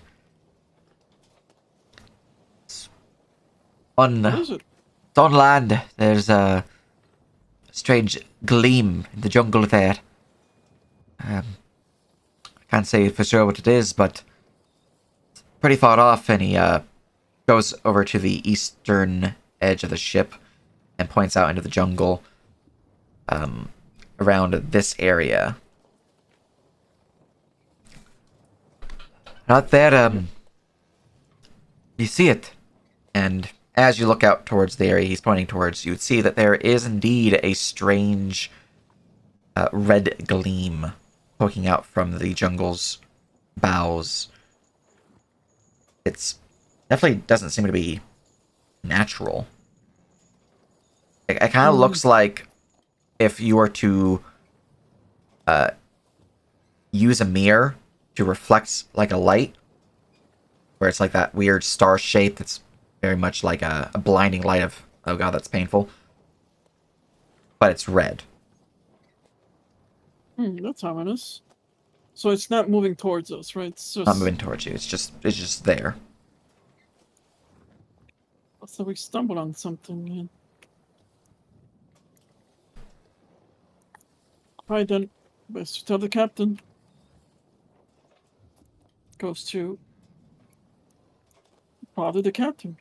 What is it? It's on land. There's a strange gleam in the jungle there. I can't say for sure what it is, but it's pretty far off, and he goes over to the eastern edge of the ship and points out into the jungle around this area. Not there, you see it. And as you look out towards the area he's pointing towards, you would see that there is indeed a strange red gleam poking out from the jungle's boughs. It's definitely doesn't seem to be natural. It kind of looks like if you were to use a mirror to reflect like a light, where it's like that weird star shape that's very much like a blinding light of, oh god, that's painful. But it's red. That's ominous. So it's not moving towards us, right? It's just Not moving towards you. It's just there. so we stumbled on something. Man. Alright then, best to tell the captain. Goes to bother the captain.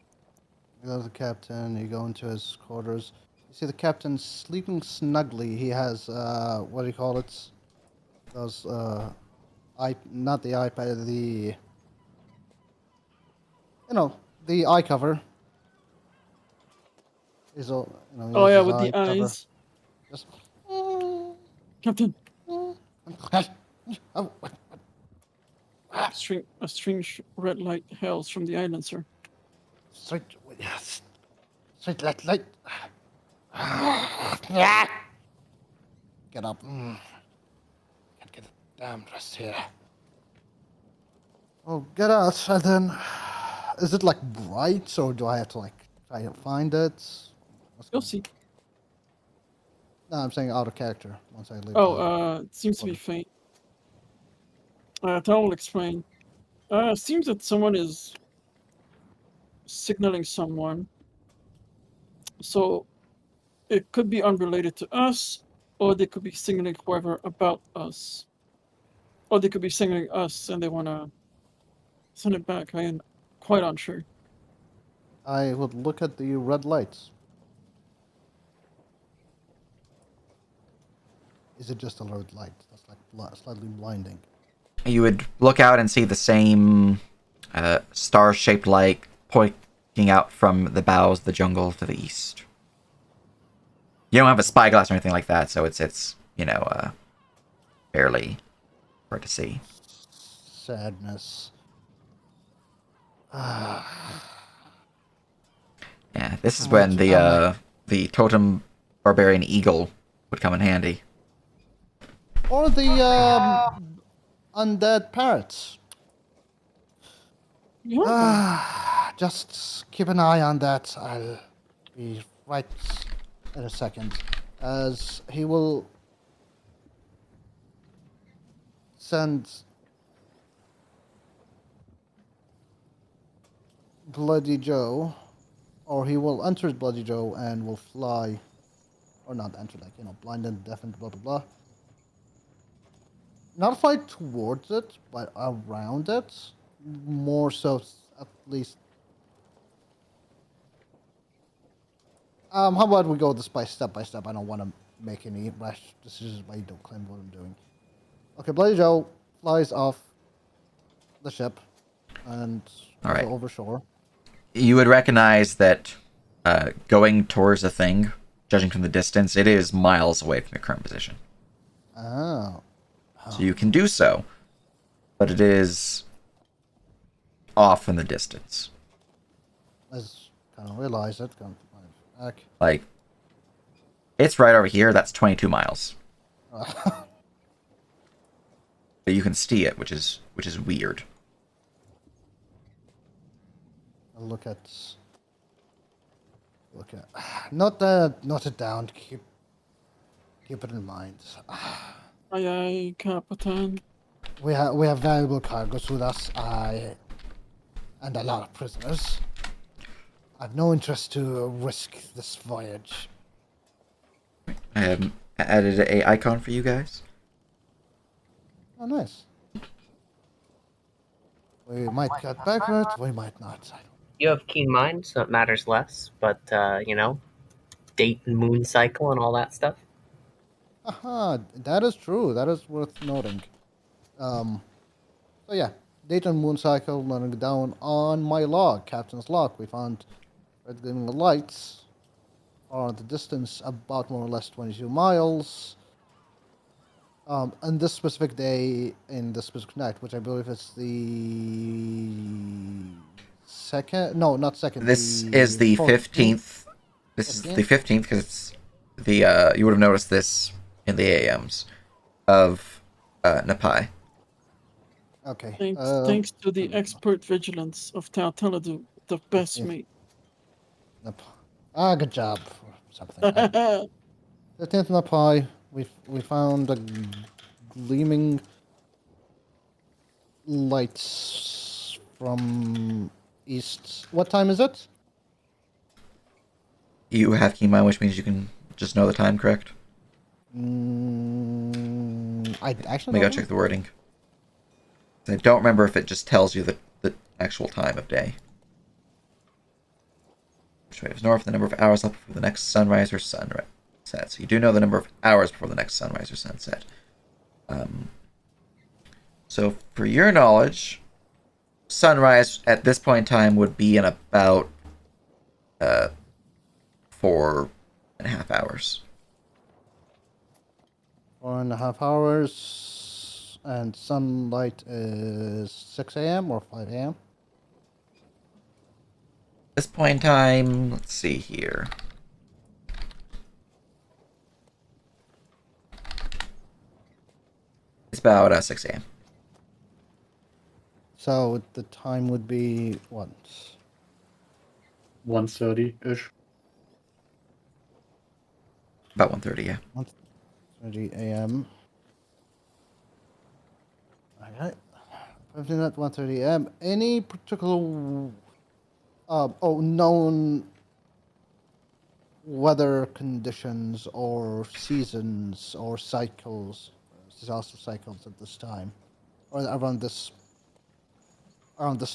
You go to the captain, you go into his quarters. You see the captain sleeping snugly. He has, what do you call it? Those, not the iPad, the eye cover. Is all, Oh yeah, his with the eye cover. eyes. Just, Captain, oh, a strange red light hails from the island, sir. straight, yes, straight, light. Get up. Can't get a damn rest here. Oh, get out, and then, is it like bright, or do I have to like try to find it? You'll see. No, I'm saying out of character once I leave. Oh, it seems to be faint. Tal will explain. It seems that someone is signaling someone. So it could be unrelated to us, or they could be signaling whoever about us. Or they could be signaling us and they want to send it back. I am quite unsure. I would look at the red lights. is it just a red light that's like slightly blinding? You would look out and see the same star-shaped light pointing out from the boughs of the jungle to the east. You don't have a spyglass or anything like that, so it's fairly hard to see. Sadness. Yeah, this is How when much am I- the totem barbarian eagle would come in handy. Or the undead parrots. Yeah. Just keep an eye on that. I'll be right in a second. As he will send Bloody Joe, or he will enter Bloody Joe and will fly, or not enter, like, blinded, deafened, blah, blah, blah. Not fly towards it, but around it. More so, at least. How about we go this by step? I don't want to make any rash decisions by don't claim what I'm doing. Okay, Bloody Joe flies off the ship and All right. over shore. You would recognize that going towards a thing, judging from the distance, it is miles away from your current position. Oh. So you can do so, but it is off in the distance. I kind of realize it. Back. Like, it's right over here. That's 22 miles. But you can see it, which is weird. I'll look at. Note it down. Keep it in mind. Aye, aye, Capitan. We have valuable cargoes with us. And a lot of prisoners. I've no interest to risk this voyage. I have added a icon for you guys. Oh, nice. We might get backward, we might not. You have keen mind, so it matters less. But date and moon cycle and all that stuff. Aha, that is true. That is worth noting. So yeah, date and moon cycle running down on my log, captain's log. We found red gleaming lights are the distance about more or less 22 miles. On this specific day, in this specific night, which I believe is the second. No, not second. This is the 15th. This is the 15th because it's the you would have noticed this in the AMs of Napai. Okay. Thanks to the expert vigilance of Talteladu, the best Yeah. mate. Good job. Or something. 15th Napai. We found a gleaming lights from east. What time is it? You have key mind, which means you can just know the time, correct? I actually Let me go don't check the wording. I don't remember if it just tells you the actual time of day. Which way is north, the number of hours left before the next sunrise or sunset. So you do know the number of hours before the next sunrise or sunset. So for your knowledge, sunrise at this point in time would be in about 4.5 hours. 4.5 hours, and sunlight is 6 a.m. or 5 a.m. This point in time, let's see here. It's about 6 a.m. So the time would be what? 1:30-ish. About 1:30, yeah. 1:30 a.m. Alright. 15 at 1:30 a.m. Any particular known weather conditions or seasons or cycles, disaster cycles at this time, or around this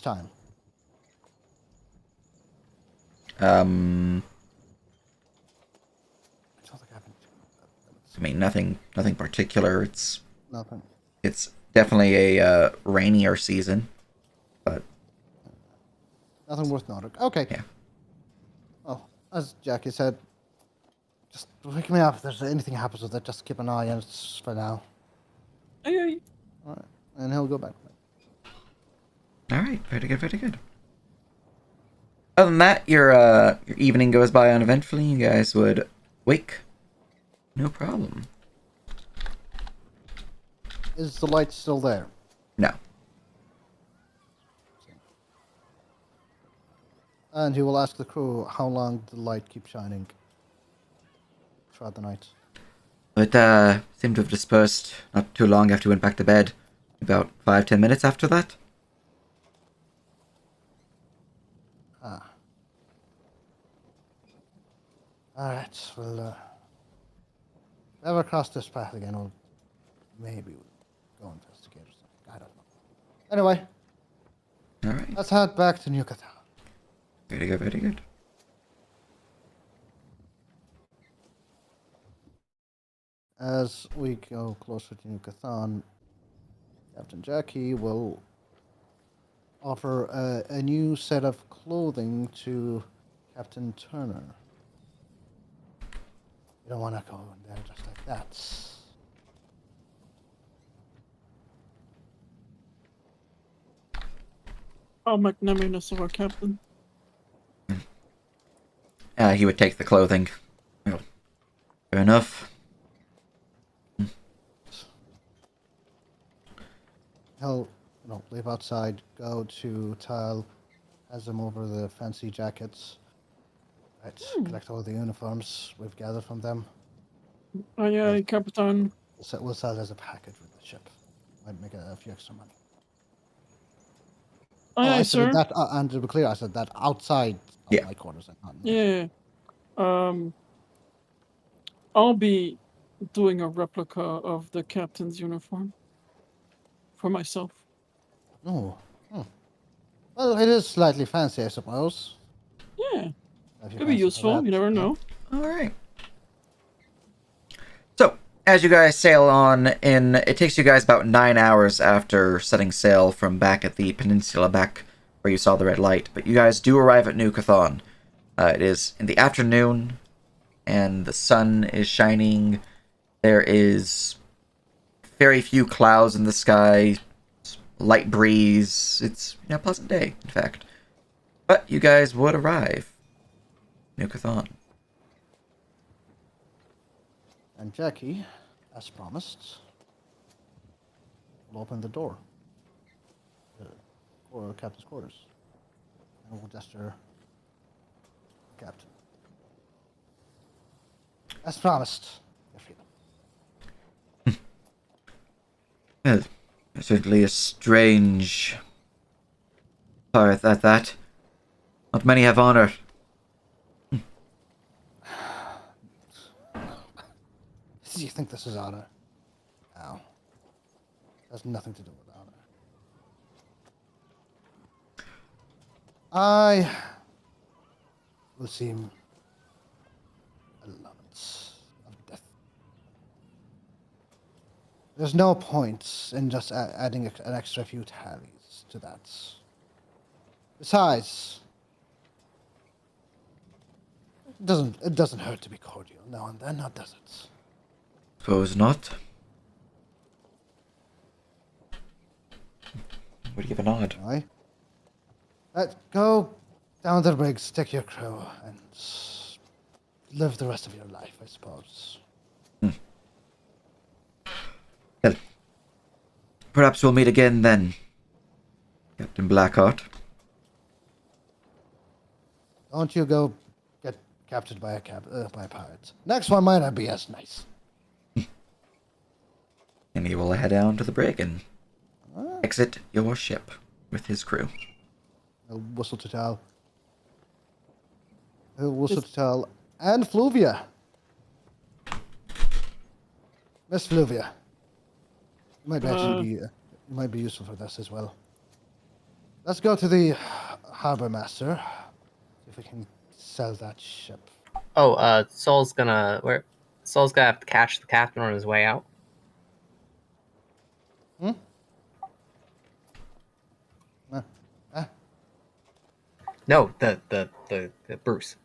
time? Um, I don't think I haven't. I mean, nothing particular. Nothing. It's definitely a rainier season, but Nothing worth noting. Okay. yeah. Well, as Jackie said, just wake me up if there's anything happens with it. Just keep an eye on it for now. Aye, aye. All right. And he'll go back. All right, very good, very good. Other than that, your evening goes by uneventfully. You guys would wake, no problem. Is the light still there? No. And he will ask the crew how long the light keeps shining throughout the night. It seemed to have dispersed not too long after you went back to bed. About 5-10 minutes after that. Ah. Alright, well, if ever cross this path again, we'll maybe go investigate or something. I don't know. Anyway, All right. let's head back to New Qatar. Very good, very good. As we go closer to New Cathan, Captain Jackie will offer a new set of clothing to Captain Turner. You don't want to go in there just like that. Oh, magnanimous of our captain. He would take the clothing. Well, fair enough. He'll, leave outside, go to Tal, has them over the fancy jackets. Right, collect all the uniforms we've gathered from them. Aye, aye, Capitan. We'll sell it as a package with the ship. Might make a few extra money. Aye, I aye, said sir. that, and to be clear, I said that outside of Yeah. my quarters. Not in there. Yeah. I'll be doing a replica of the captain's uniform for myself. Oh. Well, it is slightly fancy, I suppose. Yeah, If you could be fancy for useful. that, You never know. All right. So, as you guys sail on in, it takes you guys about 9 hours after setting sail from back at the peninsula back where you saw the red light. But you guys do arrive at New Cathon. It is in the afternoon, and the sun is shining. There is very few clouds in the sky, light breeze. It's a pleasant day, in fact. But you guys would arrive. New Cathon. And Jackie, as promised, will open the door. Or captain's quarters. And we'll gesture captain. As promised, your freedom. Well, certainly a strange part that. Not many have honor. Do you think this is honor? No. Has nothing to do with honor. I will seem allowance of death. There's no point in just adding an extra few tallies to that. Besides, it doesn't hurt to be cordial now and then, now does it? Suppose not. Would you give a nod? Aye. Go down to the brig, stick your crew, and live the rest of your life, I suppose. Well, perhaps we'll meet again then, Captain Blackheart. Don't you go get captured by a pirate. Next one might not be as nice. And he will head down to the brig and exit your ship with his crew. He'll whistle to Tal. He'll whistle to Tal. And Fluvia. Miss Fluvia. You might might be useful for this as well. Let's go to the harbor master. See if we can sell that ship. Oh, Sol's gonna Saul's gonna have to catch the captain on his way out. Hmm? No, the Bruce.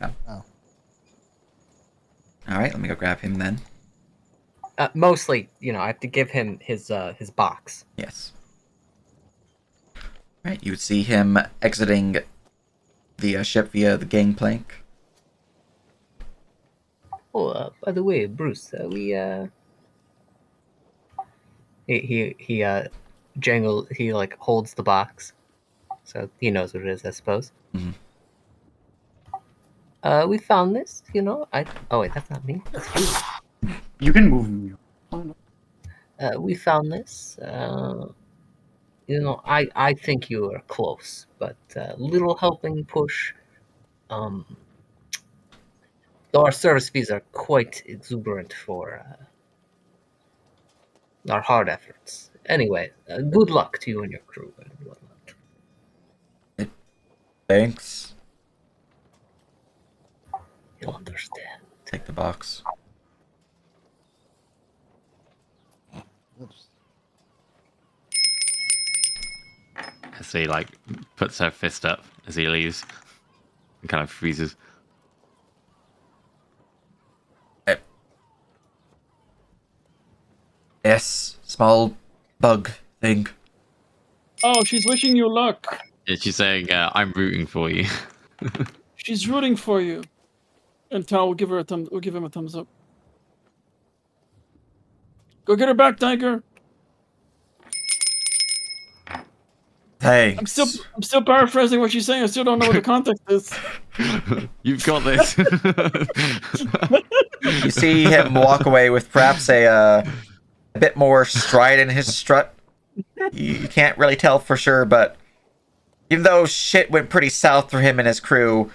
Oh. All right, let me go grab him then. Mostly, I have to give him his box. Yes. All right, you would see him exiting the ship via the gangplank. Oh, by the way, Bruce, he like holds the box, so he knows what it is, I suppose. Mhm. We found this, Oh wait, that's not me. That's you. You can move me. We found this. I think you are close, but little helping push. Though our service fees are quite exuberant for our hard efforts. Anyway, good luck to you and your crew and whatnot. Thanks. You'll understand. Take the box. Oops. As he like puts her fist up as he leaves and kind of freezes. Yes, small bug thing. Oh, she's wishing you luck. Yeah, she's saying, "I'm rooting for you." She's rooting for you. And Tal will give her will give him a thumbs up. Go get her back, Tiger. Thanks. I'm still paraphrasing what she's saying. I still don't know what the context is. You've got this. You see him walk away with perhaps a bit more stride in his strut. You can't really tell for sure, but even though shit went pretty south for him and his crew,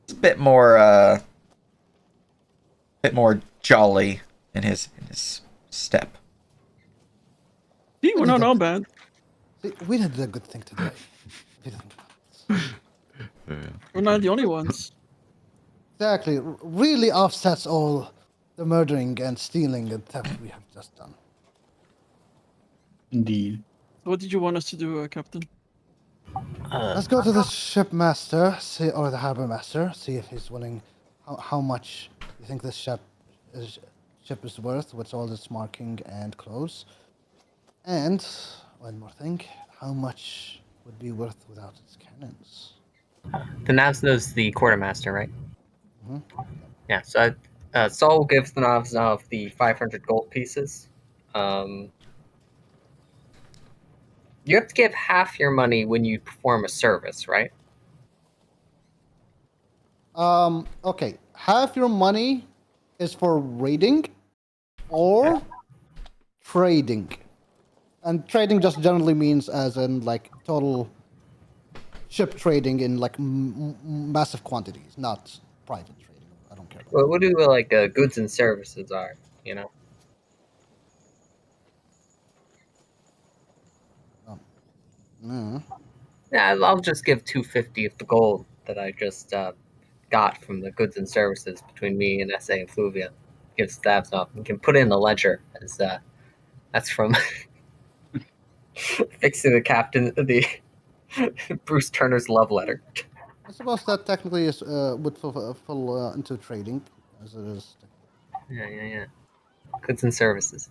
it's a bit more jolly in his step. See, we're not all bad. See, we did a good thing today. We didn't. We're not the only ones. Exactly. Really offsets all the murdering and stealing and theft we have just done. Indeed. What did you want us to do, Captain? Let's go to the shipmaster, or the harbor master, see if he's willing. How much you think this ship is worth with all its marking and clothes? And one more thing, how much would be worth without its cannons? The Navznov the quartermaster, right? Mhm. Yeah. So Saul gives the Navznov the 500 gold pieces. You have to give half your money when you perform a service, right? Okay. Half your money is for raiding or trading. And trading just generally means as in like total ship trading in like massive quantities, not private trading. I don't care. Well, what do goods and services are, Mm. Yeah, I'll just give 250 of the gold that I just got from the goods and services between me and SA and Fluvia. Give stabs off. We can put in the ledger as that's from fixing the Bruce Turner's love letter. I suppose that technically is would fall into trading, as it is. Yeah. Goods and services.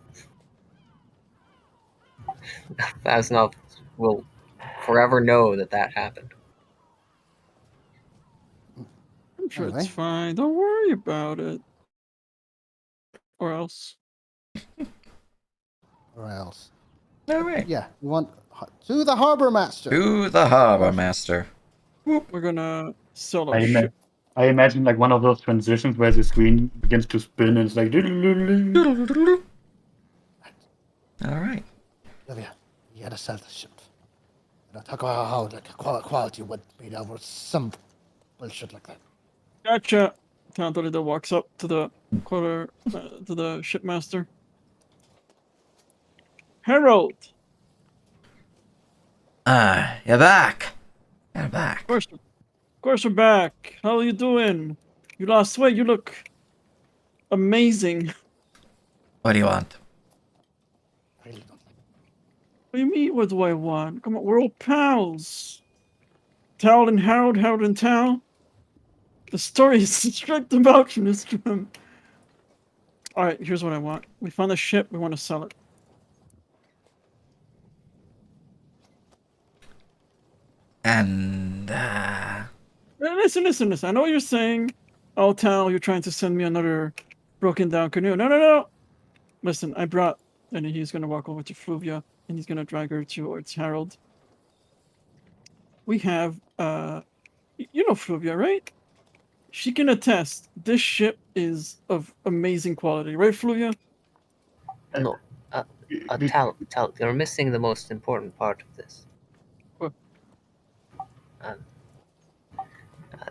Vaznov will forever know that happened. I'm sure Anyway. it's fine. Don't worry about it. Or else. Or else. All right. Yeah, we want to the harbor master. To the harbor master. We're gonna sell our I ship. imagine like one of those transitions where the screen begins to spin and it's like. All right. Olivia, you gotta sell the ship. Talk about how like quality would be over some bullshit like that. Gotcha. Toledo walks up to the to the shipmaster. Harold. You're back. You're back. Of course we're back. How are you doing? You lost weight. You look amazing. What do you want? I really don't like What do you mean? What do I want? Come on, we're all pals. Tal and Harold, Harold and Tal. The story is strict about Mr. All right, here's what I want. We found a ship. We want to sell it. And Listen. I know what you're saying. Oh, Tal, you're trying to send me another broken down canoe. No. Listen, I brought, and he's gonna walk over to Fluvia, and he's gonna drag her towards Harold. We have, you know Fluvia, right? She can attest this ship is of amazing quality, right, Fluvia? No, We- Tal, you're missing the most important part of this. What?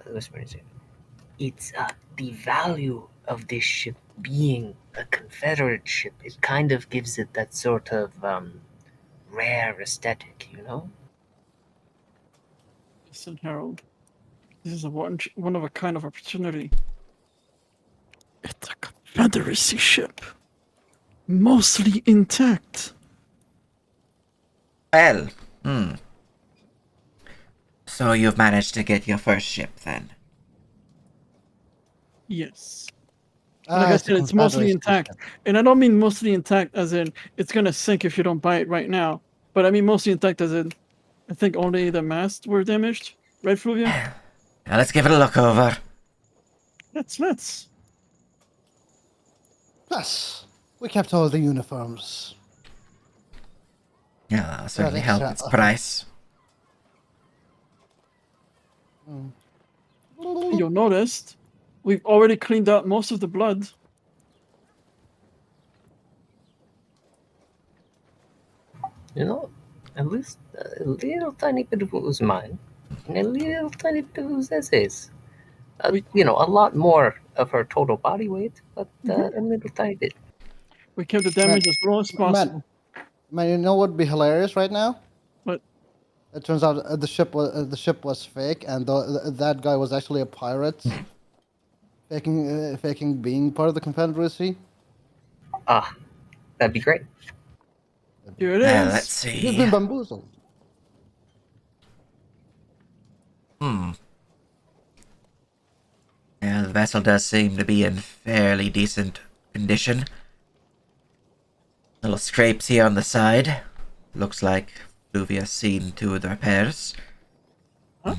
Whispering to you. It's the value of this ship being a Confederate ship. It kind of gives it that sort of rare aesthetic, you know? Listen, Harold. This is a one of a kind of opportunity. It's a Confederacy ship. Mostly intact. well, So you've managed to get your first ship then? Yes. it. Like I It's a said, it's mostly Confederation intact. ship. And I don't mean mostly intact as in it's gonna sink if you don't buy it right now. But I mean mostly intact as in I think only the masts were damaged. Right, Fluvia? Now let's give it a look over. Let's. Plus, we kept all the uniforms. Yeah, that'll certainly extra- help its price. You'll notice we've already cleaned out most of the blood. You know, at least a little tiny bit of it was mine, and a little tiny bit of it was Essay's. You know, a lot more of her total body weight, but a little tiny bit. We kept the damage as low as possible. Man, you know what would be hilarious right now? But It turns out the ship was fake, and that guy was actually a pirate, faking being part of the Confederacy. Ah, that'd be great. here it Well, is. let's He's see. been bamboozled. Yeah, the vessel does seem to be in fairly decent condition. Little scrapes here on the side. Looks like Fluvia's seen to the repairs. Huh?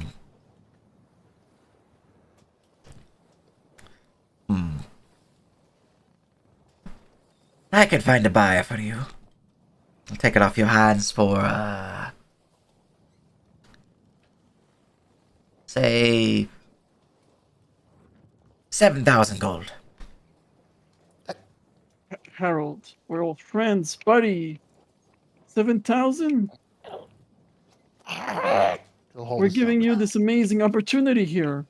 I could find a buyer for you. I'll take it off your hands for, say, 7,000 gold. Harold, we're old friends, buddy. 7,000? We're giving you this amazing opportunity here.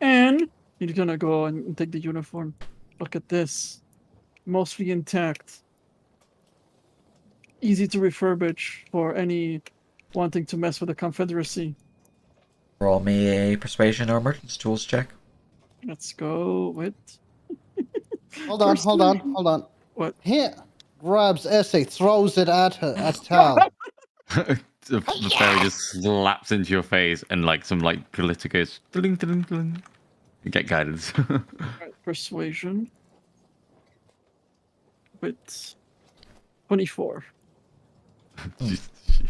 And you're gonna go and take the uniform. Look at this. Mostly intact. Easy to refurbish for any wanting to mess with the Confederacy. Roll me a persuasion or merchant's tools check. Let's go with. Hold on. What? Here, grabs Essay, throws it at Tal. The fairy just slaps into your face and like some like glitter goes dling, dling, dling. You get guidance. Right, persuasion. With 24.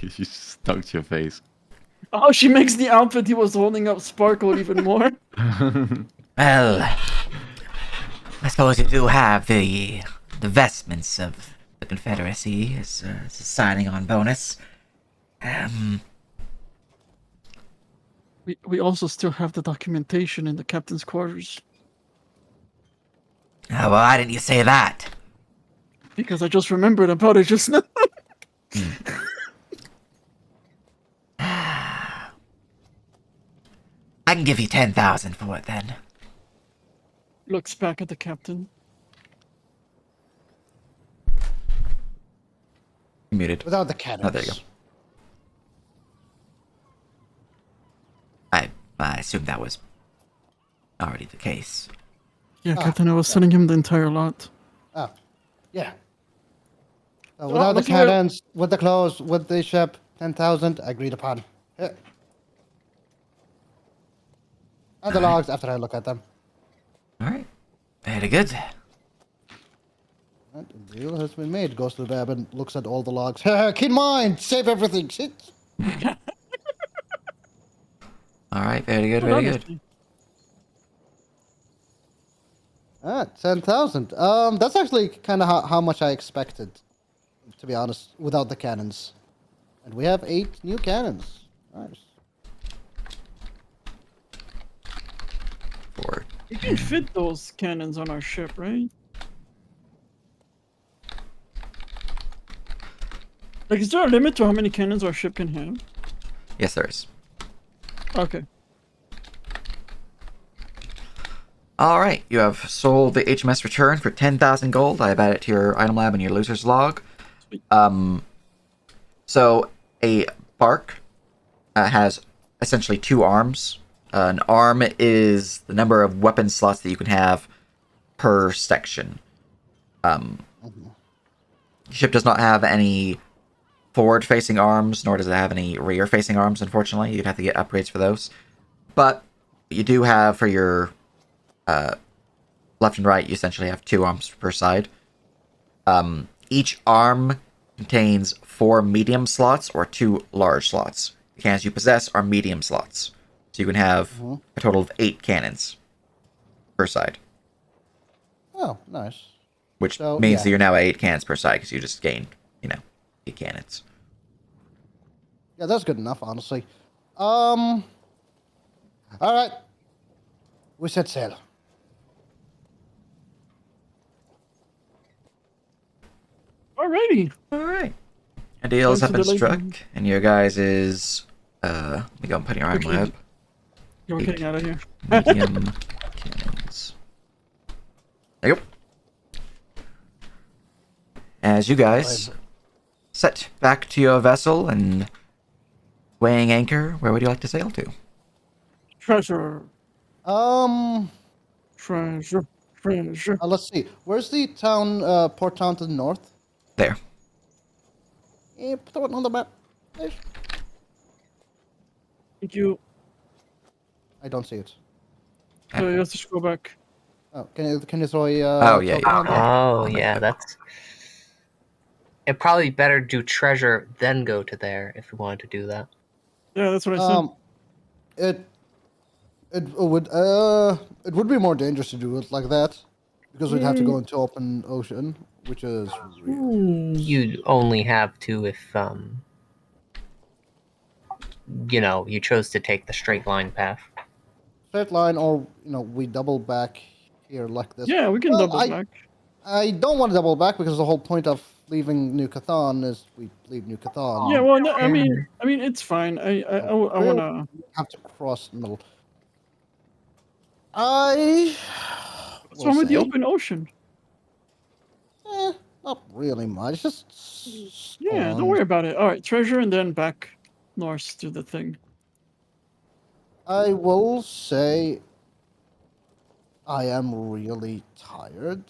she stuck to your face. Oh, she makes the outfit he was holding up sparkle even more. Well, I suppose you do have the vestments of the Confederacy as a signing on bonus. We also still have the documentation in the captain's quarters. Oh, well, why didn't you say that? Because I just remembered about it just now. I can give you 10,000 for it then. Looks back at the captain. Muted. Without the cannons. Oh, there you go. I assume that was already the case. Yeah, Ah, Captain, I was yeah. selling him the entire lot. Ah, yeah. So, Without the looks like- cannons, with the clothes, with the ship, 10,000 agreed upon. Yeah. And the logs after I look at them. All right. Very good. And a deal has been made. Goes to the lab and looks at all the logs. Keep in mind, save everything. Shit. All right. Very good. Good Very good. honesty. 10,000. That's actually kind of how much I expected, to be honest, without the cannons. And we have 8 new cannons. Nice. Four. We can fit those cannons on our ship, right? Like, is there a limit to how many cannons our ship can have? Yes, there is. Okay. All right. You have sold the HMS Return for 10,000 gold. I have added it to your item lab and your loser's log. Sweet. So a bark has essentially 2 arms. An arm is the number of weapon slots that you can have per section. The ship does not have any forward-facing arms, nor does it have any rear-facing arms, unfortunately. You'd have to get upgrades for those. But you do have, for your left and right, you essentially have 2 arms per side. Each arm contains 4 medium slots or 2 large slots. The cannons you possess are medium slots. So you can have a total of 8 cannons per side. Oh, nice. Which So, means yeah. that you're now at 8 cannons per side because you just gained, 8 cannons. Yeah, that's good enough, honestly. All right. We set sail. Alrighty. Alright. And deals have Time been to delay struck, them. and your guys is let me go and put your item Okay. lab. Yeah, we're getting out of here. Medium cannons. There you go. As you guys set back to your vessel and weighing anchor, where would you like to sail to? Treasure. Um, Treasure. Treasure. let's see. Where's the town, port town to the north? There. Yeah, throw it on the map. Please. Thank you. I don't see it. So you have to scroll back. Oh, can you throw a? Oh, yeah, token yeah. on there? Oh, On the yeah, map. that's. It'd probably be better to do treasure, then go to there if we wanted to do that. Yeah, that's what I said. It would be more dangerous to do it like that because we'd have to go into open ocean, which is really You'd only have to if, you chose to take the straight line path. straight line, or we double back here like this. Yeah, we can Well, double back. I don't want to double back because the whole point of leaving New Cathan is we leave New Cathan. Yeah, well, no, I mean, it's fine. I wanna. Have to cross the middle. I. What's will wrong with the say, open ocean? Not really much. Just. Yeah, don't storms. worry about it. All right, treasure and then back north to the thing. I will say. I am really tired.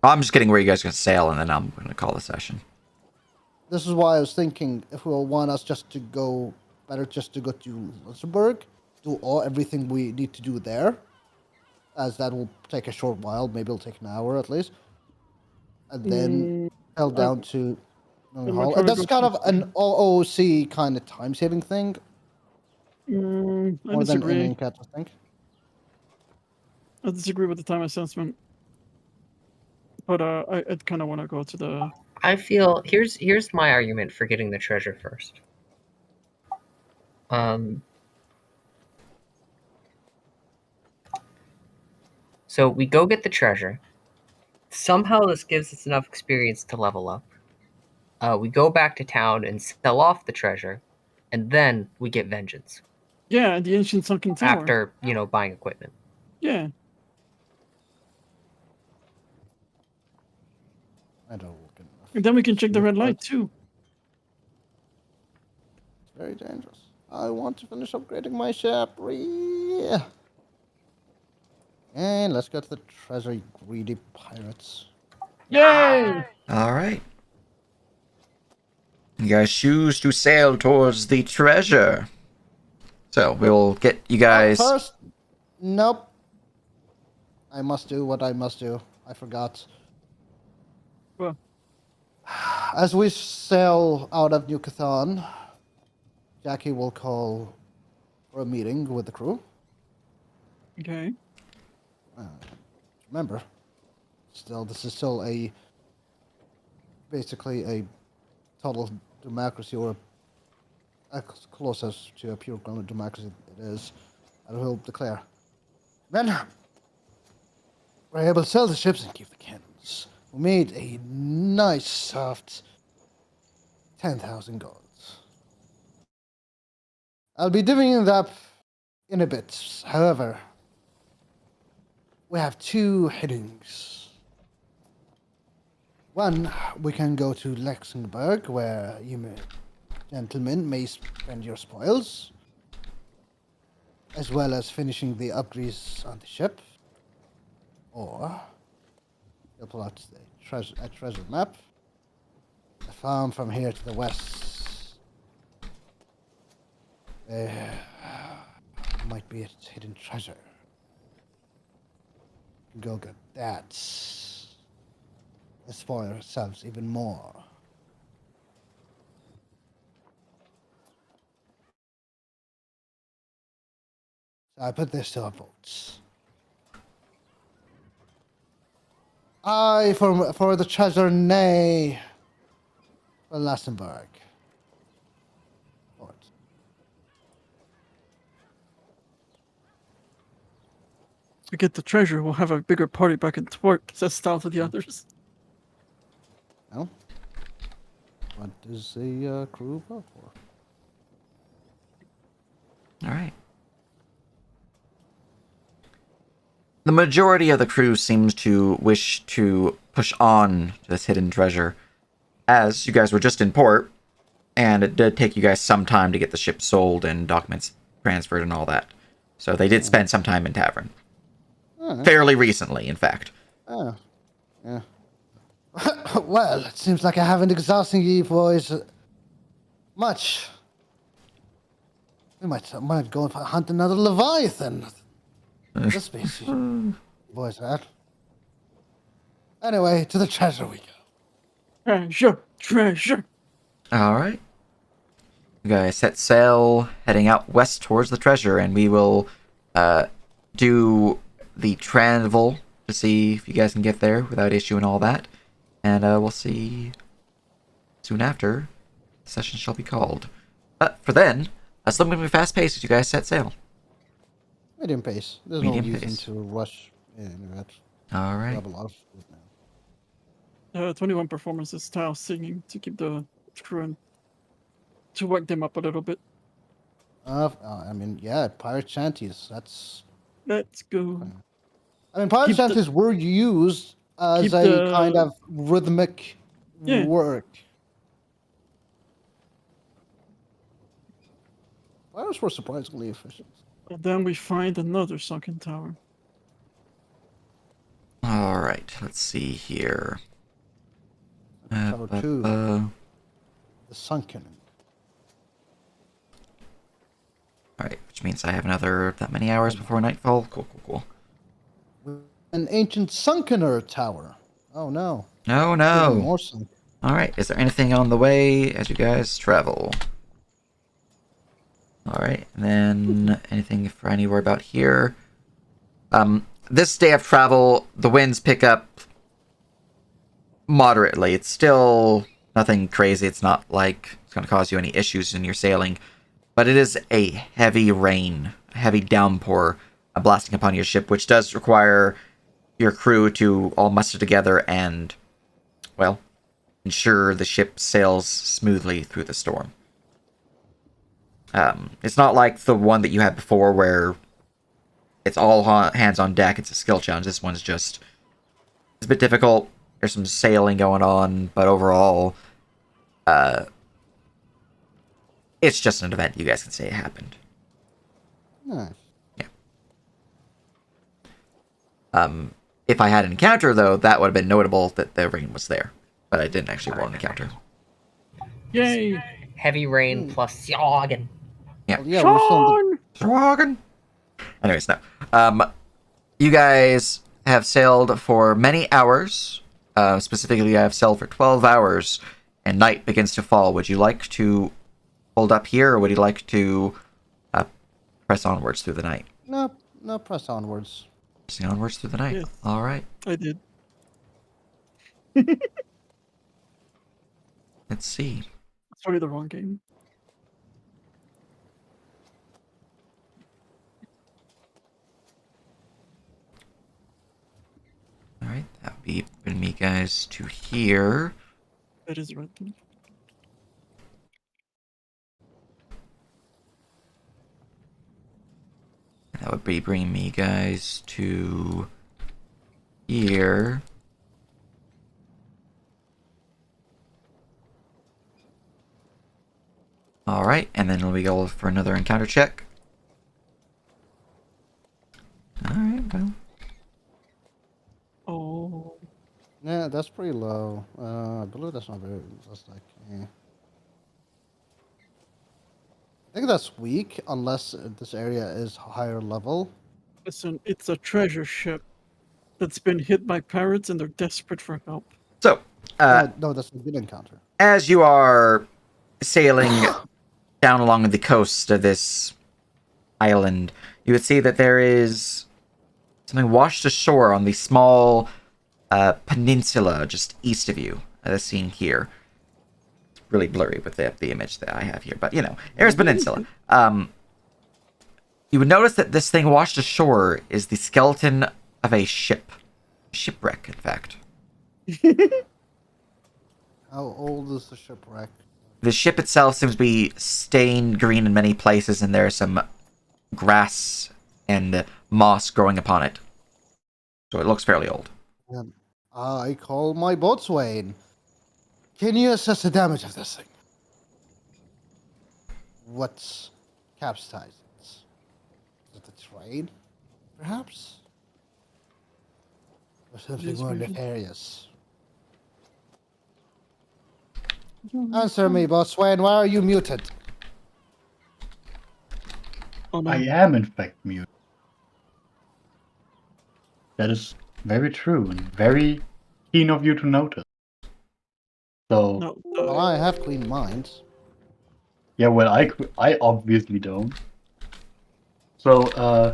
I'm just getting where you guys are going to sail, and then I'm going to call the session. This is why I was thinking if we want us just to go, better just to go to Luxembourg, do everything we need to do there, as that will take a short while. Maybe it'll take an hour at least, and then head down to my Hall. And that's cargo kind of an OOC kind of time saving thing, I more than disagree. in Cat, I think. I disagree with the time assessment. But I kind of want to go to the. I feel here's my argument for getting the treasure first. So we go get the treasure. Somehow this gives us enough experience to level up. We go back to town and sell off the treasure, and then we get vengeance Yeah, the ancient sunken tower. after buying equipment. Yeah. I don't look enough. And then we can check the red light too. It's very dangerous. I want to finish upgrading my ship. Yeah. And let's go to the treasure, you greedy pirates. Yay! All right. You guys choose to sail towards the treasure. So we'll get you guys. First, nope. I must do what I must do. I forgot. Well, As we sail out of New Cathan, Jackie will call for a meeting with the crew. okay. Remember, this is still basically a total democracy, or as close as to a pure democracy it is. I will declare. Then we're able to sell the ships and keep the cannons. We made a nice soft 10,000 golds. I'll be divvying it up in a bit. However, we have two headings. One, we can go to Luxembourg, where gentlemen may spend your spoils, as well as finishing the upgrades on the ship. Or, you'll pull out a treasure map. A farm from here to the west. Might be its hidden treasure. Go get that. And spoil ourselves even more. So I put this to our votes. Aye for the treasure, nay for Luxembourg. Vote. To get the treasure, we'll have a bigger party back in Twort, says Stout to the others. No? What does the crew vote for? All right. The majority of the crew seems to wish to push on to this hidden treasure, as you guys were just in port, and it did take you guys some time to get the ship sold and documents transferred and all that. So they did spend some time in Tavern. Fairly recently, in fact. Oh, yeah. Well, it seems like I haven't exhausted you boys much. We might go and hunt another Leviathan. This species. Boys, that. Anyway, to the treasure we go. Treasure! All right. You guys set sail, heading out west towards the treasure, and we will do the travel to see if you guys can get there without issue and all that. And we'll see soon after the session shall be called. But for then, let's look at fast pace as you guys set sail. Medium pace. There's Medium no reason pace. to rush in that. All We right. have a lot of food now. 21 performances, style singing to keep the crew in, to wake them up a little bit. I mean, yeah, pirate shanties. That's. Let's go. I mean, pirate Keep the- shanties were used as keep a the- kind of rhythmic Yeah. work. Pirates were surprisingly efficient. And then we find another sunken tower. All right. Let's see here. Tower 2. All The sunken. right, which means I have another that many hours before nightfall. Cool. An ancient sunkener tower. Oh no. No, Even no. more sunk. All right. Is there anything on the way as you guys travel? All right, and then anything for anywhere about here? This day of travel, the winds pick up moderately. It's still nothing crazy. It's not like it's going to cause you any issues in your sailing, but it is a heavy rain, a heavy downpour blasting upon your ship, which does require your crew to all muster together and, well, ensure the ship sails smoothly through the storm. It's not like the one that you had before where it's all hands on deck. It's a skill challenge. This one's just... It's a bit difficult. There's some sailing going on, but overall, it's just an event you guys can say it happened. Nice. Yeah. If I had an encounter, though, that would have been notable that the rain was there. But I didn't actually roll an encounter. Yay! Heavy rain plus Sjogen. Yeah. Well, yeah, we're still in the Dragon. Anyways, no. You guys have sailed for many hours. Specifically, I have sailed for 12 hours, and night begins to fall. Would you like to hold up here, or would you like to press onwards through the night? No, press onwards. Pressing onwards through the night. Yes. All right. I did. Let's see. Sorry, the wrong game. All right. That would be bringing me guys to here. That is right. That would be bringing me guys to here. Alright, and then we go for another encounter check. Alright, well. Oh. Yeah, that's pretty low. I believe that's not very. That's like. I think that's weak unless this area is higher level. Listen, it's a treasure ship that's been hit by pirates and they're desperate for help. So, No, that's a good encounter. as you are sailing down along the coast of this island, you would see that there is something washed ashore on the small peninsula just east of you, as seen here. It's really blurry with the image that I have here, but you know, there's peninsula. You would notice that this thing washed ashore is the skeleton of a ship. Shipwreck, in fact. How old is the shipwreck? The ship itself seems to be stained green in many places, and there is some grass and moss growing upon it. So it looks fairly old. I call my boatswain. Can you assess the damage of this thing? What's capsized? Is it the trade, perhaps? Or something Yes, more maybe. nefarious? Answer me, boatswain. Why are you muted? Oh no. I am in fact mute. That is very true and very keen of you to notice. So No. Well, I have clean minds. yeah, well, I obviously don't. So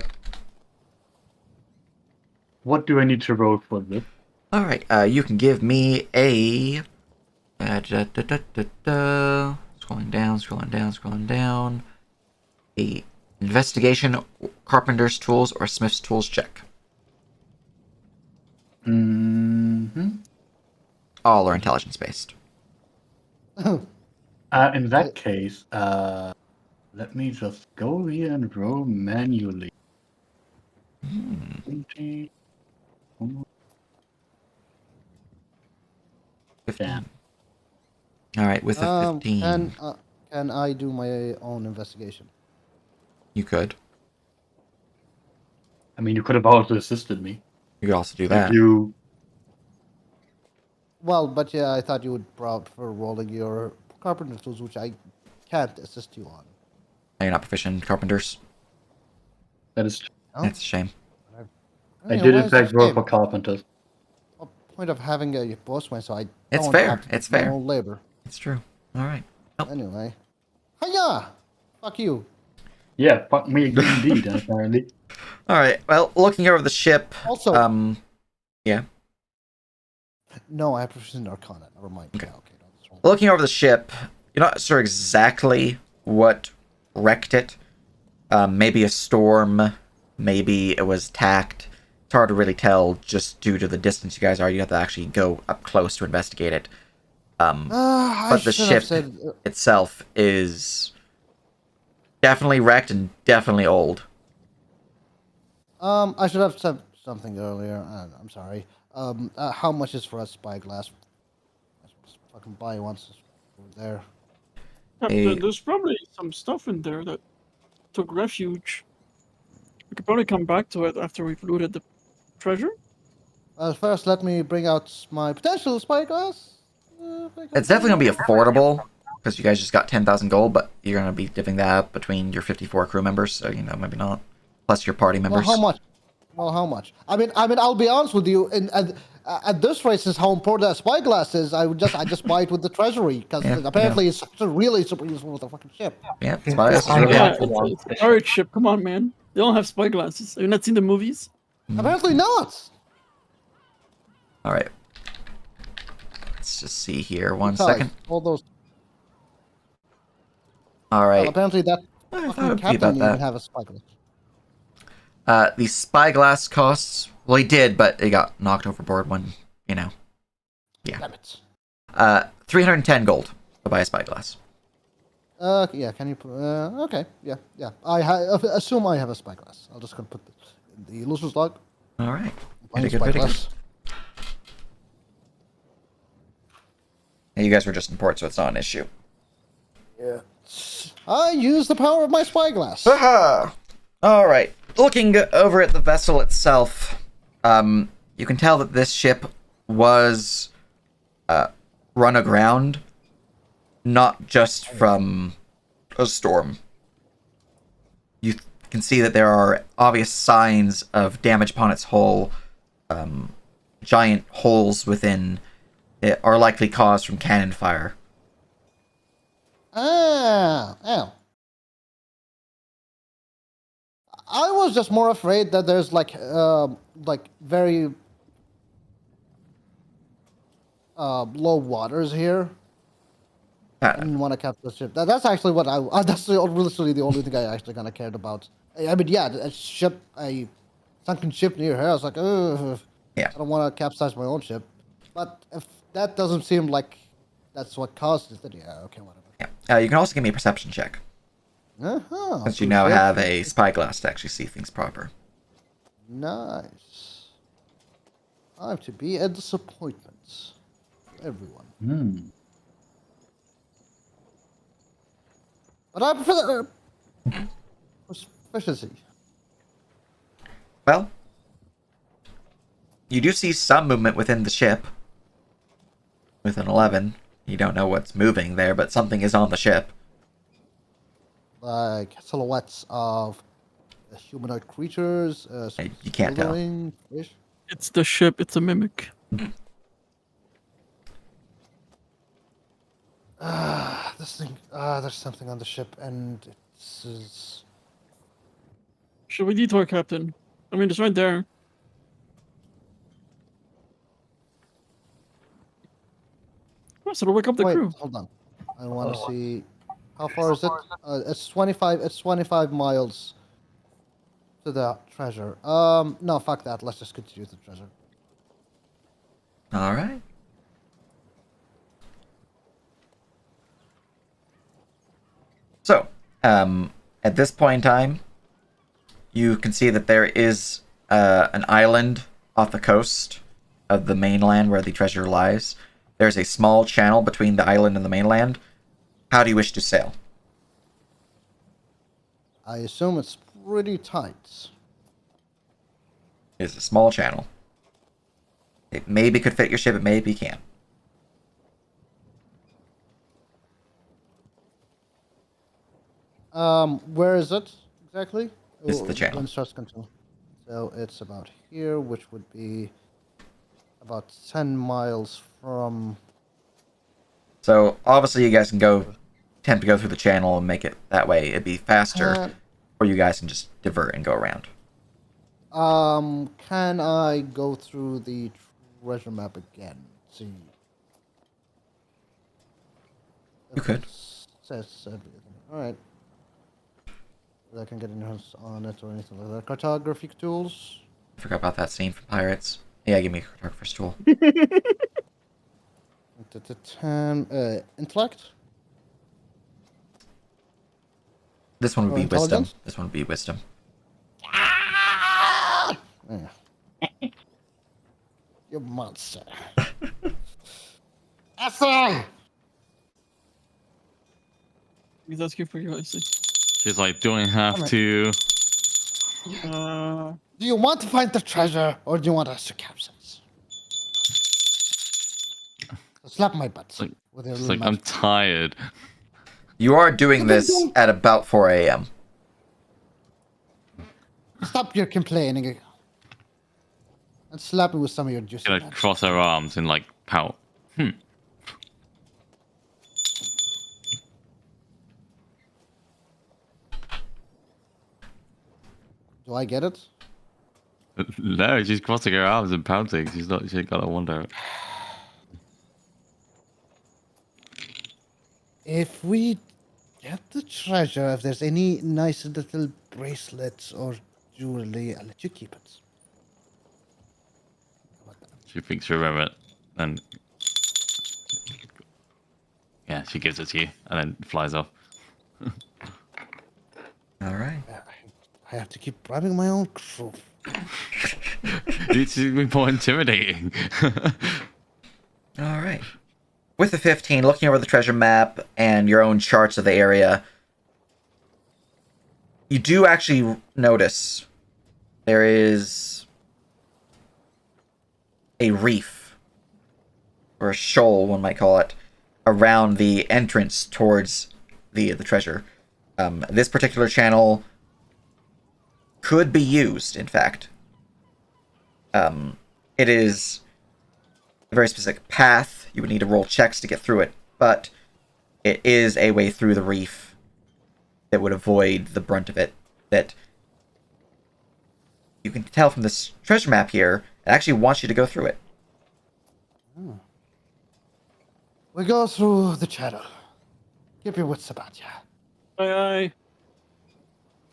what do I need to roll for this? Alright, you can give me a... Scrolling down. A investigation, carpenter's tools, or smith's tools check. Mm-hmm. All are intelligence based. In that case, let me just go here and roll manually. 20. Damn. Alright, with a 15, Can I do my own investigation? you could. I mean, you could have also assisted me. You could also do If that. you, Well, but yeah, I thought you would prefer rolling your carpenter tools, which I can't assist you on. You're not proficient in carpenters. that is, No? That's a shame. I Yeah, did why in is that fact roll shame? for carpenters. What's the point of having a boatswain so I It's don't fair, have to it's do my fair. own labor? It's true. Alright. Anyway. Hiya! Fuck you. Yeah, fuck me indeed, apparently. Alright, well, looking over the ship, Also, yeah. no, I have proficient arcana. Never mind. Okay. Yeah, okay. That's right. Looking over the ship, you're not sure exactly what wrecked it. Maybe a storm, maybe it was tacked. It's hard to really tell just due to the distance you guys are. You have to actually go up close to investigate it. I But the should have ship said. itself is definitely wrecked and definitely old. I should have said something earlier. I'm sorry. How much is for us spyglass? Let's fucking buy once over there. Captain, a- there's probably some stuff in there that took refuge. We could probably come back to it after we've looted the treasure? First, let me bring out my potential spyglass. It's definitely gonna be affordable because you guys just got 10,000 gold, but you're gonna be divvying that up between your 54 crew members, so maybe not. Plus your party members. Well, how much? How much? I mean, I'll be honest with you. At this rate, is how important that spyglass is. I just buy it with the treasury because apparently it's really super useful with the fucking ship. Yeah, spyglass is really Yeah, helpful. it's a pirate ship. Come on, man. They don't have spy glasses. Have you not seen the movies? Apparently not. All right. Let's just see here. One Besides, second. all those. All Well, right. apparently that I thought fucking it'd be captain about didn't that. have a spyglass. The spyglass costs. Well, he did, but it got knocked overboard when Yeah. Damn it. 310 gold to buy a spyglass. Yeah. Can you? Okay. Yeah. Assume I have a spyglass. I'll just gonna put this in the illusions log. All right. Buying Pretty good, pretty good. spyglass. And you guys were just in port, so it's not an issue. Yeah. I use the power of my spyglass. Aha! All right. Looking over at the vessel itself, you can tell that this ship was run aground, not just from a storm. You can see that there are obvious signs of damage upon its hull. Giant holes within it are likely caused from cannon fire. Ow. I was just more afraid that there's like very low waters here. I didn't want to capture the ship. That's actually what that's literally the only thing I actually kind of cared about. I mean, yeah, a sunken ship near here. I was like, ugh. Yeah. I don't want to capsize my own ship. But if that doesn't seem like that's what caused it, then yeah, okay, whatever. Yeah. You can also give me a perception check, Uh-huh. since you now have a spyglass to actually see things proper. Nice. I'm to be a disappointment. Everyone. But I prefer the proficiency. Well, you do see some movement within the ship. With an 11, you don't know what's moving there, but something is on the ship. Like silhouettes of humanoid creatures. You can't tell. Fish. It's the ship. It's a mimic. This thing. There's something on the ship, and it's. Should we detour, Captain? I mean, it's right there. Oh, so it'll wake up the Wait, crew. hold on. I want to see. How far is it? It's 25. It's 25 miles to the treasure. No, fuck that. Let's just continue the treasure. All right. So, at this point in time, you can see that there is an island off the coast of the mainland where the treasure lies. There's a small channel between the island and the mainland. How do you wish to sail? I assume it's pretty tight. It's a small channel. It maybe could fit your ship, it maybe can't. Where is it exactly? This is the channel. Wind starts control. So it's about here, which would be about 10 miles from. So obviously you guys can attempt to go through the channel and make it that way. It'd be faster, or you guys can just divert and go around. Can I go through the treasure map again? See. You could. Says everything. All right. I can get in on it or anything like that. Cartography tools. I forgot about that scene from Pirates. Yeah, give me a cartographer's tool. 10. Intellect. This one would Or be wisdom. intelligence? This one would be wisdom. Yeah. You monster. Asa! He's asking for you, I see. She's like, don't have Alright. to. Uh, Do you want to find the treasure, or do you want us to capsize? Slap my butt Like, with your it's little like I'm magic. tired. You are doing this at about 4 a.m. Stop your complaining. And slap me with some of your juicy Gonna magic. cross our arms and like pout. Do I get it? No, she's crossing her arms and pouting. She's not. She ain't got to wonder. If we get the treasure, if there's any nice little bracelets or jewelry, I'll let you keep it. How about that? She thinks she'll remember it, and yeah, she gives it to you, and then flies off. All right. I have to keep bribing my own crew. It's more intimidating. All right. With the 15, looking over the treasure map and your own charts of the area, you do actually notice there is a reef, or a shoal, one might call it, around the entrance towards the treasure. This particular channel could be used, in fact. It is a very specific path. You would need to roll checks to get through it, but it is a way through the reef that would avoid the brunt of it. That you can tell from this treasure map here, it actually wants you to go through it. Oh. We go through the channel. Keep your wits about you. aye.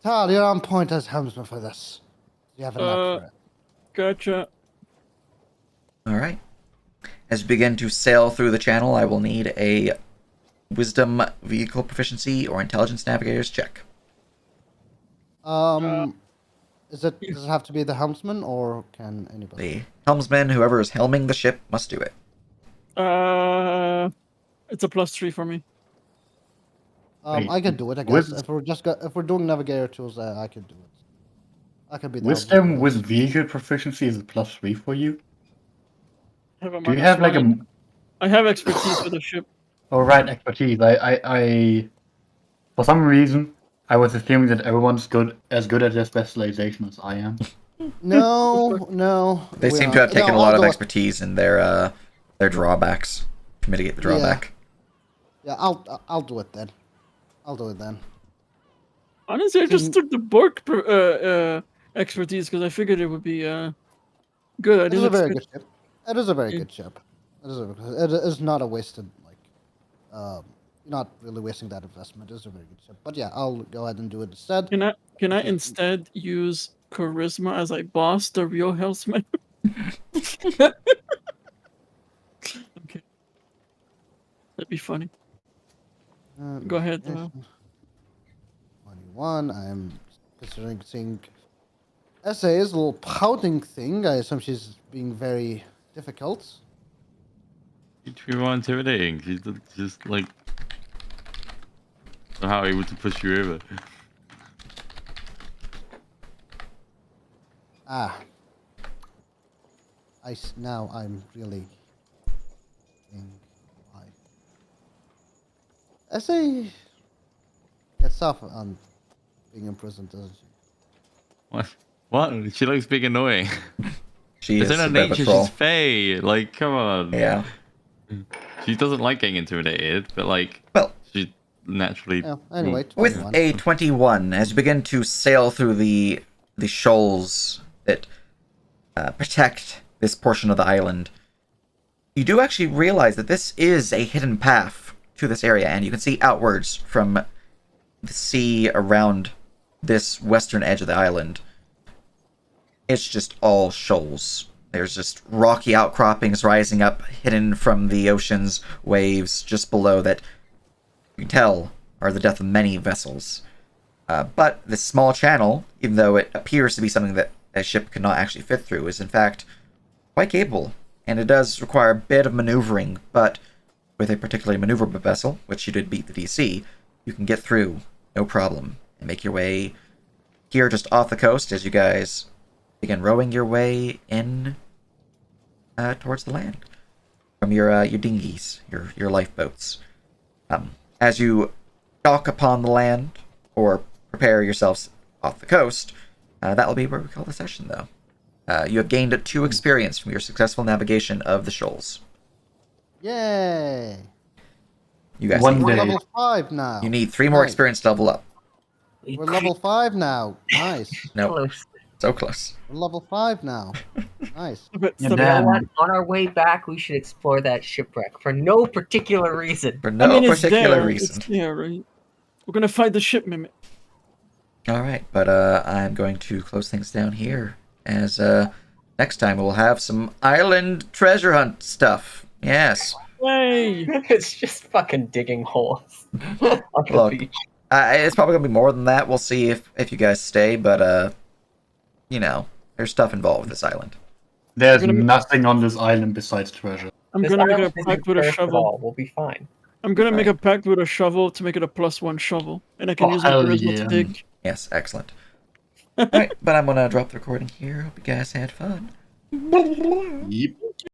Tal, you're on point as helmsman for this. You have a knack for it. Gotcha. All right. As you begin to sail through the channel, I will need a Wisdom, Vehicle Proficiency, or Intelligence Navigator's check. Does it have to be the helmsman, or can anybody? The helmsman, whoever is helming the ship, must do it. It's a +3 for me. I can do it, I guess. If we're doing navigator tools, I could do it. I could be the Wisdom helmsman. with vehicle proficiency is a +3 for you. I have a Do you have like a? -1. I have expertise with the ship. Oh right, expertise. I for some reason I was assuming that everyone's as good at their specialization as I am. No. They we seem are- to have taken no, a lot I'll of do it. expertise in their drawbacks to mitigate the drawback. Yeah, I'll do it then. I'll do it then. Honestly, I just took the Bork expertise because I figured it would be good. I It is didn't a very expect. good ship. It is a very Yeah. good ship. It is not a wasted you're not really wasting that investment. It is a very good ship. But yeah, I'll go ahead and do it instead. Can I instead use charisma as I boss the real helmsman? Okay, that'd be funny. Go ahead. 21. I'm considering seeing essays, a little pouting thing. I assume she's being very difficult. She'd be more intimidating. She's just like somehow able to push you over. Now I'm really thinking why. Essay gets off on being imprisoned, doesn't she? What? She likes being annoying. She It's is in her a bit of a nature. troll. She's fey. Like, come on. Yeah. She doesn't like getting intimidated, but like, Well, she naturally. Yeah, anyway, with 21. a 21, as you begin to sail through the shoals that protect this portion of the island, you do actually realize that this is a hidden path to this area, and you can see outwards from the sea around this western edge of the island. It's just all shoals. There's just rocky outcroppings rising up, hidden from the ocean's waves just below that you can tell are the death of many vessels. But this small channel, even though it appears to be something that a ship could not actually fit through, is in fact quite capable. And it does require a bit of maneuvering, but with a particularly maneuverable vessel, which you did beat the DC, you can get through no problem and make your way here just off the coast as you guys begin rowing your way in towards the land from your dinghies, your lifeboats. As you dock upon the land or prepare yourselves off the coast, that will be where we call the session, though. You have gained 2 experience from your successful navigation of the shoals. Yay! You guys One need, We're day. level 5 now. you need 3 more Nice. experience to level up. We're level 5 now. Nice. Nope, Close. so close. We're level 5 now. Nice. But Yeah, stop- You know damn. what? On our way back, we should explore that shipwreck for no particular reason. For I no mean, it's particular there. reason. It's there, right? We're gonna fight the ship mimic. All right, but I'm going to close things down here as next time we'll have some island treasure hunt stuff. Yes. Yay! It's just fucking digging holes on the Look. beach. It's probably gonna be more than that. We'll see if you guys stay, but you know, there's stuff involved with this island. There's gonna be- nothing on this island besides treasure. I'm This gonna make island a isn't pact with a cursed at shovel. all. We'll be fine. I'm gonna make Right. a pact with a shovel to make it a +1 shovel, and I can Oh, use my hell charisma yeah. to dig. Yes, excellent. All right, but I'm gonna drop the recording here. Hope you guys had fun. Yep.